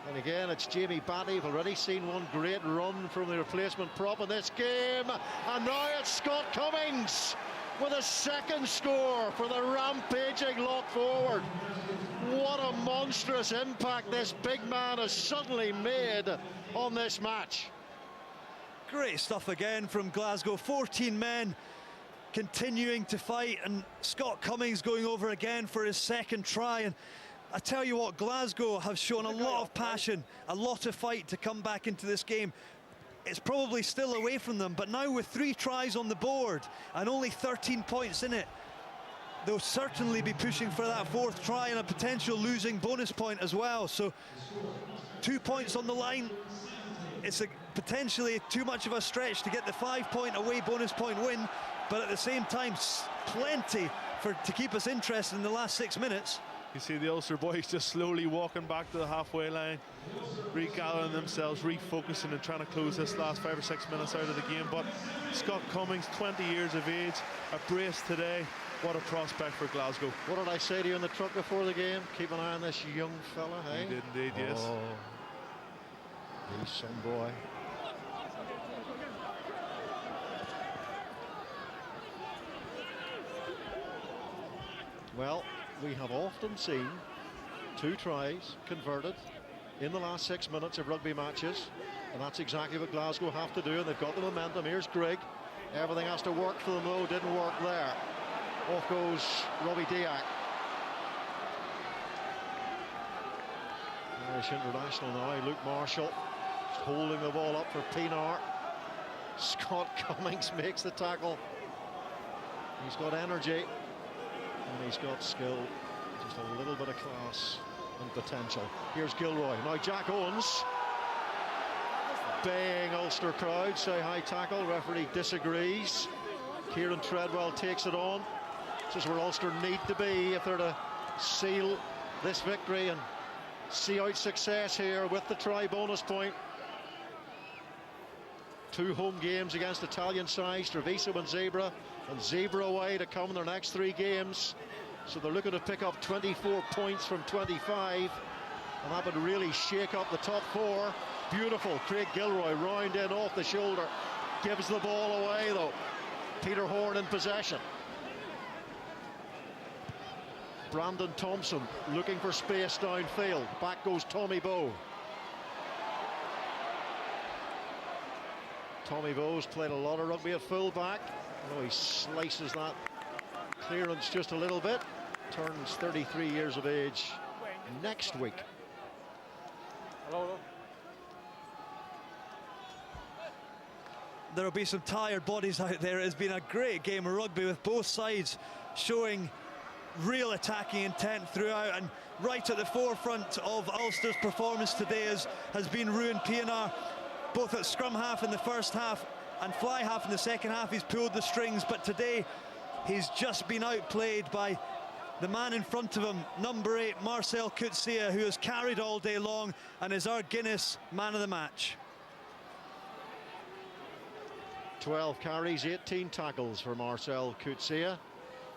And again, it's Jamie Batty. We've already seen one great run from the replacement prop in this game. And now it's Scott Cummings with a second score for the rampaging lock forward. What a monstrous impact this big man has suddenly made on this match. Great stuff again from Glasgow. 14 men continuing to fight, and Scott Cummings going over again for his second try. And I tell you what, Glasgow have shown a lot of passion, a lot of fight to come back into this game. It's probably still away from them, but now with 3 tries on the board and only 13 points in it, they'll certainly be pushing for that 4th try and a potential losing bonus point as well. So 2 points on the line. It's potentially too much of a stretch to get the 5-point away bonus point win, but at the same time, plenty to keep us interested in the last 6 minutes. You see the Ulster boys just slowly walking back to the halfway line, regathering themselves, refocusing and trying to close this last 5 or 6 minutes out of the game. But Scott Cummings, 20 years of age, a brace today. What a prospect for Glasgow. What did I say to you in the truck before the game? Keep an eye on this young fella, hey? You did indeed, yes. Oh, he's some boy. Well, we have often seen 2 tries converted in the last 6 minutes of rugby matches, and that's exactly what Glasgow have to do, and they've got the momentum. Here's Grigg. Everything has to work for them, though. Didn't work there. Off goes Robbie Diak. Irish international now. Luke Marshall is holding the ball up for Pienaar. Scott Cummings makes the tackle. He's got energy. And he's got skill, just a little bit of class and potential. Here's Gilroy. Now Jack Owens. baying Ulster crowd say high tackle. Referee disagrees. Kieran Treadwell takes it on. This is where Ulster need to be if they're to seal this victory and see out success here with the try bonus point. 2 home games against Italian sides, Treviso and Zebra away to come in their next 3 games. So they're looking to pick up 24 points from 25, and that would really shake up the top 4. Beautiful, Craig Gilroy round in off the shoulder, gives the ball away though. Peter Horn in possession. Brandon Thompson looking for space downfield. Back goes Tommy Bowe. Tommy Bowe's played a lot of rugby at full-back. Oh, he slices that clearance just a little bit. Turns 33 years of age next week. There'll be some tired bodies out there. It's been a great game of rugby with both sides showing real attacking intent throughout, and right at the forefront of Ulster's performance today has been Ruan Pienaar, both at scrum half in the first half and fly half in the second half. He's pulled the strings, but today he's just been outplayed by the man in front of him, number 8, Marcel Coetzee, who has carried all day long and is our Guinness man of the match. 12 carries, 18 tackles for Marcel Coetzee.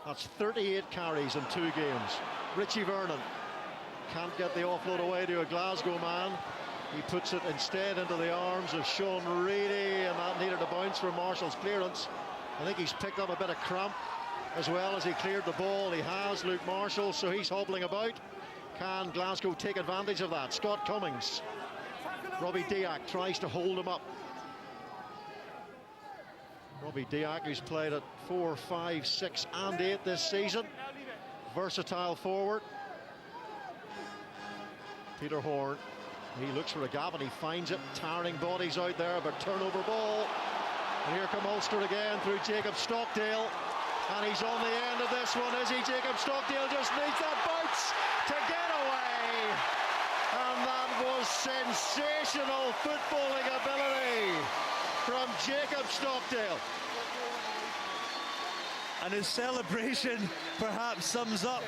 That's 38 carries in 2 games. Richie Vernon can't get the offload away to a Glasgow man. He puts it instead into the arms of Sean Reedy, and that needed a bounce for Marshall's clearance. I think he's picked up a bit of cramp as well as he cleared the ball. He has, Luke Marshall, so he's hobbling about. Can Glasgow take advantage of that? Scott Cummings. Robbie Diak tries to hold him up. Robbie Diak, who's played at 4, 5, 6 and 8 this season. Versatile forward. Peter Horn, he looks for a gap and he finds it. Towering bodies out there, but turnover ball. And here come Ulster again through Jacob Stockdale. And he's on the end of this one, is he? Jacob Stockdale just needs that bounce to get away. And that was sensational footballing ability from Jacob Stockdale. And his celebration perhaps sums up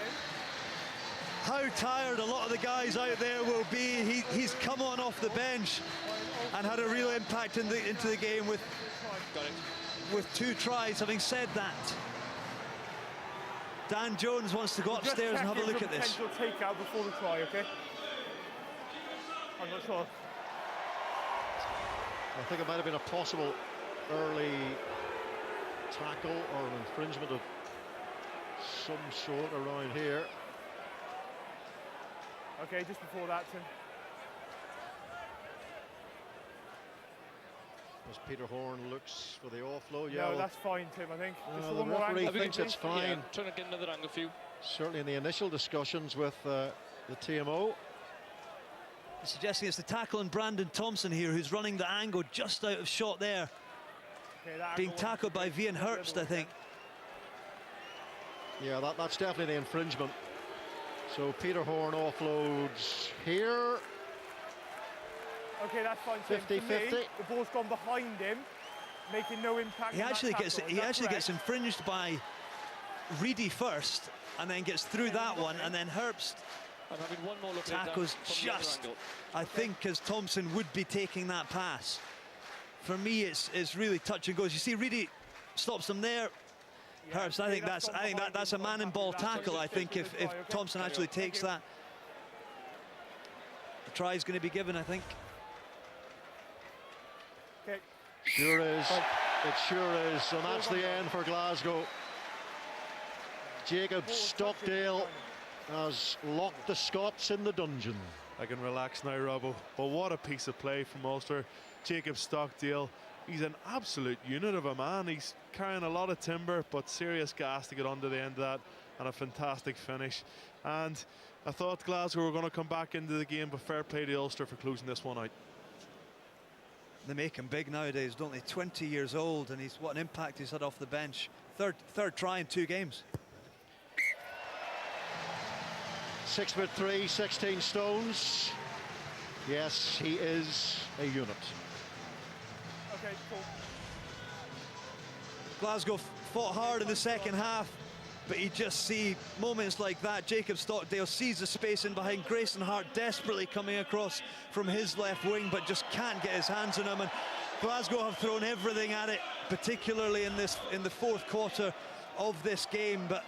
how tired a lot of the guys out there will be. He's come on off the bench and had a real impact into the game with 2 tries. Having said that, Dan Jones wants to go upstairs and have a look at this. Potential takeout before the try, okay? I'm not sure. I think it might have been a possible early tackle or an infringement of some sort around here. Okay, just before that, Tim. As Peter Horn looks for the offload. Yeah, no, that's fine, Tim, I think. Just the one more referee angle. thinks it's fine. Yeah, trying to get another angle for you. Certainly in the initial discussions with the TMO. Suggesting it's the tackle on Brandon Thompson here, who's running the angle just out of shot there. Okay, being tackled by Vian Herbst, I think. Yeah, that's definitely the infringement. So Peter Horn offloads here. Okay, that's fine. 50-50. The ball's gone behind him, making no impact. He actually gets infringed by Reedy first, and then gets through that one, and then Herbst tackles just, I think, as Thompson would be taking that pass. For me, it's really touch and goes. You see, Reedy stops him there. Yeah, Herbst, I think that's a man and ball tackle. I think if Thompson actually takes that, the try is going to be given, I think. Okay. Sure is. It sure is. And that's the end for Glasgow. Jacob Stockdale has locked the Scots in the dungeon. I can relax now, Robbo. But what a piece of play from Ulster. Jacob Stockdale, he's an absolute unit of a man. He's carrying a lot of timber, but serious gas to get onto the end of that, and a fantastic finish. And I thought Glasgow were going to come back into the game, but fair play to Ulster for closing this one out. They make him big nowadays, don't they? 20 years old, and what an impact he's had off the bench. Third try in 2 games. 6'3", 16 stones. Yes, he is a unit. Okay, cool. Glasgow fought hard in the second half, but you just see moments like that. Jacob Stockdale sees the space in behind. Grayson Hart desperately coming across from his left wing, but just can't get his hands on him. And Glasgow have thrown everything at it, particularly in the fourth quarter of this game. But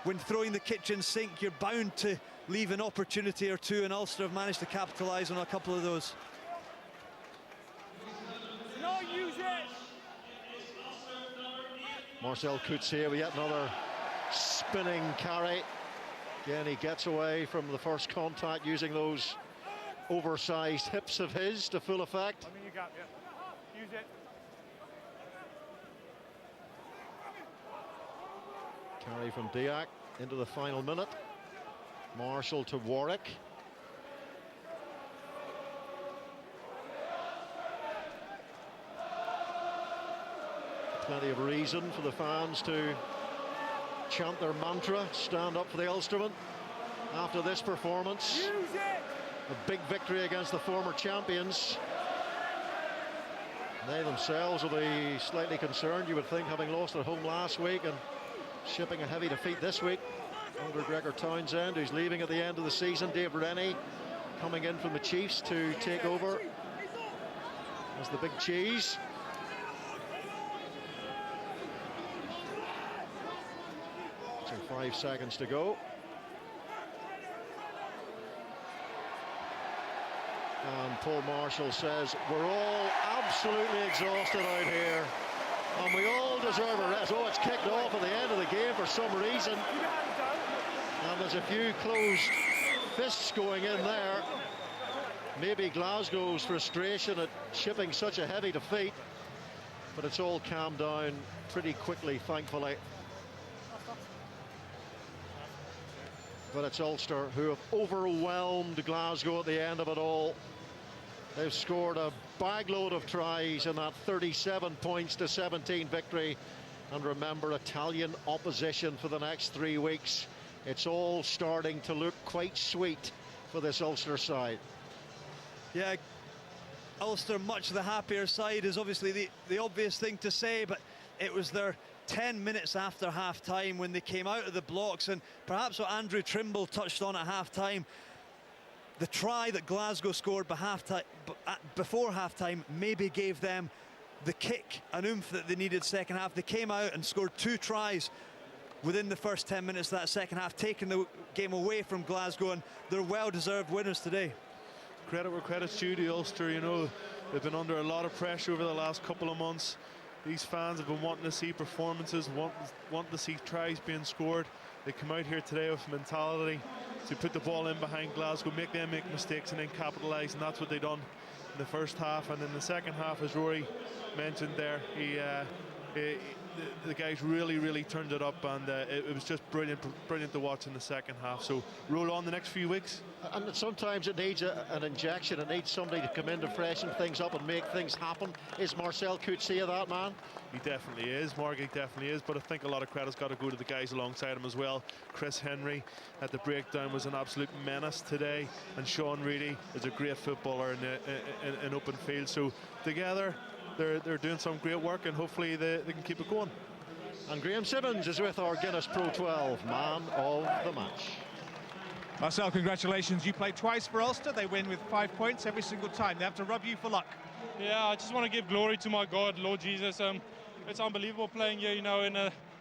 when throwing the kitchen sink, you're bound to leave an opportunity or two, and Ulster have managed to capitalise on a couple of those. No, use it! Marcel Coetzee with yet another spinning carry. Again, he gets away from the first contact using those oversized hips of his to full effect. I mean, you got it. Use it. Carry from Diak into the final minute. Marshall to Warwick. Plenty of reason for the fans to chant their mantra, stand up for the Ulstermen after this performance. Use it! A big victory against the former champions. They themselves will be slightly concerned, you would think, having lost at home last week and shipping a heavy defeat this week under Gregor Townsend, who's leaving at the end of the season. Dave Rennie coming in from the Chiefs to take over as the big cheese. So 5 seconds to go. And Paul Marshall says, we're all absolutely exhausted out here, and we all deserve a rest. Oh, it's kicked off at the end of the game for some reason. And there's a few closed fists going in there. Maybe Glasgow's frustration at shipping such a heavy defeat, but it's all calmed down pretty quickly, thankfully. But it's Ulster who have overwhelmed Glasgow at the end of it all. They've scored a bagload of tries in that 37 points to 17 victory. And remember, Italian opposition for the next 3 weeks. It's all starting to look quite sweet for this Ulster side. Yeah, Ulster, much the happier side, is obviously the obvious thing to say, but it was their 10 minutes after half-time when they came out of the blocks, and perhaps what Andrew Trimble touched on at half-time, the try that Glasgow scored before half-time maybe gave them the kick and oomph that they needed second half. They came out and scored 2 tries within the first 10 minutes of that second half, taking the game away from Glasgow, and they're well-deserved winners today. Credit where credit's due to Ulster. You know, they've been under a lot of pressure over the last couple of months. These fans have been wanting to see performances, wanting to see tries being scored. They come out here today with mentality to put the ball in behind Glasgow, make them make mistakes and then capitalise, and that's what they've done in the first half. And in the second half, as Rory mentioned there, the guys really turned it up, and it was just brilliant to watch in the second half. So roll on the next few weeks. And sometimes it needs an injection. It needs somebody to come in to freshen things up and make things happen. Is Marcel Coetzee that man? He definitely is. Margie definitely is. But I think a lot of credit's got to go to the guys alongside him as well. Chris Henry at the breakdown was an absolute menace today, and Sean Reedy is a great footballer in open field. So together, they're doing some great work, and hopefully they can keep it going. And Graham Simmons is with our Guinness Pro 12 man of the match. Marcel, congratulations. You played twice for Ulster. They win with 5 points every single time. They have to rub you for luck. Yeah, I just want to give glory to my God, Lord Jesus. It's unbelievable playing here, you know, and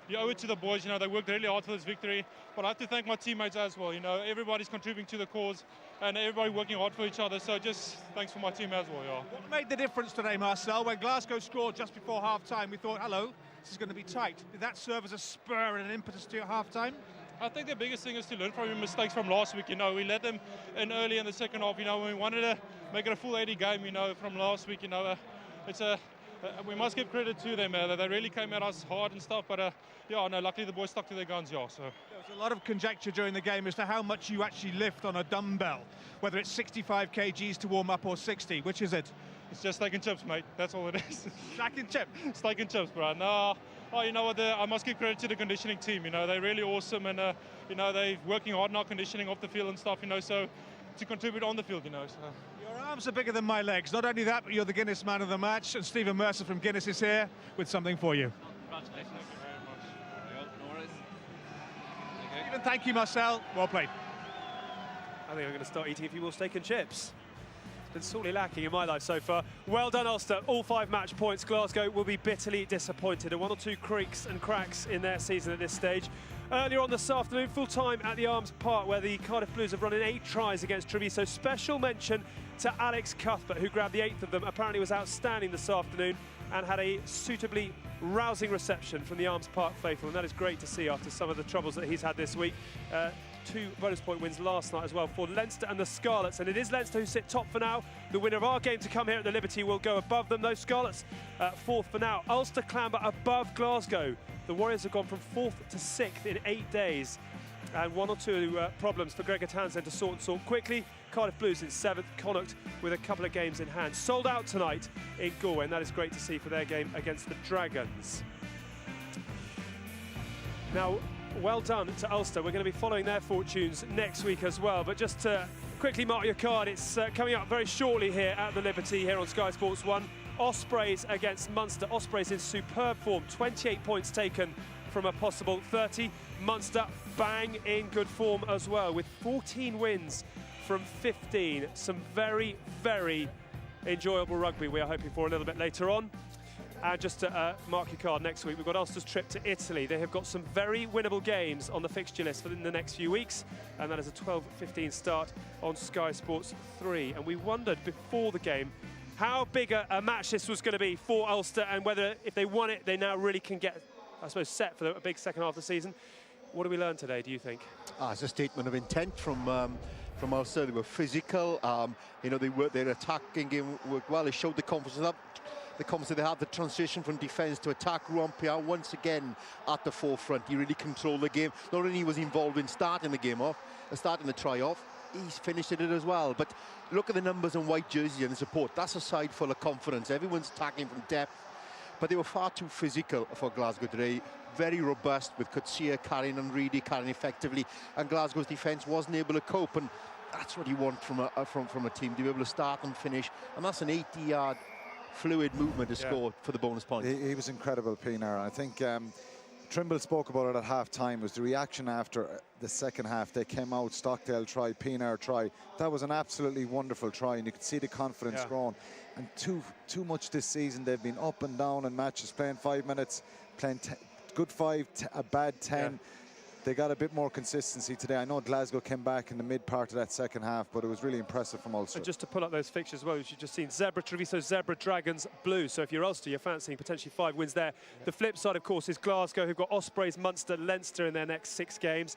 you owe it to the boys. You know, they worked really hard for this victory. But I have to thank my teammates as well. You know, everybody's contributing to the cause and everybody working hard for each other. So just thanks for my team as well, yeah. What made the difference today, Marcel? When Glasgow scored just before half-time, we thought, hello, this is going to be tight. Did that serve as a spur and an impetus to your half-time? I think the biggest thing is to learn from your mistakes from last week. You know, we let them in early in the second half. You know, when we wanted to make it a full 80 game, you know, from last week, you know, we must give credit to them. They really came at us hard and stuff. But yeah, no, luckily the boys stuck to their guns, yeah. So there was a lot of conjecture during the game as to how much you actually lift on a dumbbell, whether it's 65 kgs to warm up or 60. Which is it? It's just steak and chips, mate. That's all it is. Steak and chip? Steak and chips, bro. No. Oh, you know what? I must give credit to the conditioning team. You know, they're really awesome, and you know, they're working hard now, conditioning off the field and stuff. You know, so to contribute on the field, you know. So. Your Arms are bigger than my legs. Not only that, but you're the Guinness man of the match, and Stephen Mercer from Guinness is here with something for you. Congratulations. Thank you very much. No worries. Stephen, thank you, Marcel. Well played. I think I'm going to start eating a few more steak and chips. It's been sorely lacking in my life so far. Well done, Ulster. All 5 match points. Glasgow will be bitterly disappointed. 1 or 2 creaks and cracks in their season at this stage. Earlier on this afternoon, full time at the Arms Park, where the Cardiff Blues have run in 8 tries against Treviso. Special mention to Alex Cuthbert, who grabbed the 8th of them. Apparently was outstanding this afternoon and had a suitably rousing reception from the Arms Park faithful, and that is great to see after some of the troubles that he's had this week. 2 bonus point wins last night as well for Leinster and the Scarlets, and it is Leinster who sit top for now. The winner of our game to come here at the Liberty will go above them. Those Scarlets 4th for now. Ulster clamber above Glasgow. The Warriors have gone from 4th to 6th in 8 days, and 1 or 2 problems for Gregor Townsend to sort quickly. Cardiff Blues in 7th, Connacht with a couple of games in hand. Sold out tonight in Galway, and that is great to see for their game against the Dragons. Now, well done to Ulster. We're going to be following their fortunes next week as well. But just to quickly mark your card, it's coming up very shortly here at the Liberty here on Sky Sports 1. Ospreys against Munster. Ospreys in superb form, 28 points taken from a possible 30. Munster bang in good form as well, with 14 wins from 15. Some very, very enjoyable rugby we are hoping for a little bit later on. And just to mark your card, next week we've got Ulster's trip to Italy. They have got some very winnable games on the fixture list for in the next few weeks, and that is a 12:15 start on Sky Sports 3. And we wondered before the game how big a match this was going to be for Ulster, and whether if they won it, they now really can get, I suppose, set for a big second half of the season. What did we learn today, do you think? It's a statement of intent from Ulster. They were physical. You know, their attacking game worked well. They showed the confidence up. The confidence they had, the transition from defence to attack. Ruan Pierre once again at the forefront. He really controlled the game. Not only was he involved in starting the game off, starting the try off, he's finished it as well. But look at the numbers on white jersey and the support. That's a side full of confidence. Everyone's attacking from depth. But they were far too physical for Glasgow today. Very robust, with Coetzee carrying and Reedy carrying effectively. And Glasgow's defence wasn't able to cope. And that's what you want from a team, to be able to start and finish. And that's an 80-yard fluid movement to score for the bonus point. He was incredible, Pienaar. I think Trimble spoke about it at half-time. Was the reaction after the second half. They came out, Stockdale try, Pienaar try. That was an absolutely wonderful try, and you could see the confidence growing. And too much this season, they've been up and down in matches, playing 5 minutes, playing good 5, a bad 10. They got a bit more consistency today. I know Glasgow came back in the mid part of that second half, but it was really impressive from Ulster. And just to pull up those fixtures as well, you've just seen Zebra, Treviso, Zebra, Dragons, Blues. So if you're Ulster, you're fancying potentially 5 wins there. The flip side, of course, is Glasgow, who've got Ospreys, Munster, Leinster in their next 6 games.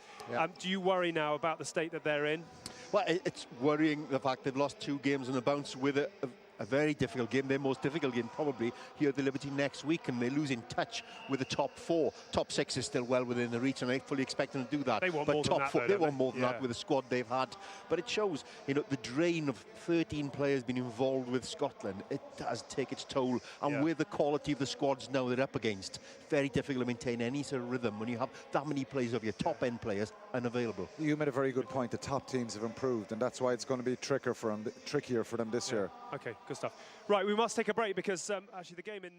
Do you worry now about the state that they're in? Well, it's worrying the fact they've lost 2 games on a bounce with a very difficult game, their most difficult game probably here at the Liberty next week, and they lose in touch with the top 4. Top 6 is still well within the reach, and I fully expect them to do that. They want but more top than that, 4, though, they want more than that with the squad they've had. But it shows, you know, the drain of 13 players being involved with Scotland. It does take its toll, and with the quality of the squads now they're up against, very difficult to maintain any sort of rhythm when you have that many players of your top-end players unavailable. You made a very good point. The top teams have improved, and that's why it's going to be trickier for them this year. Okay, good stuff. Right, we must take a break because actually the game in...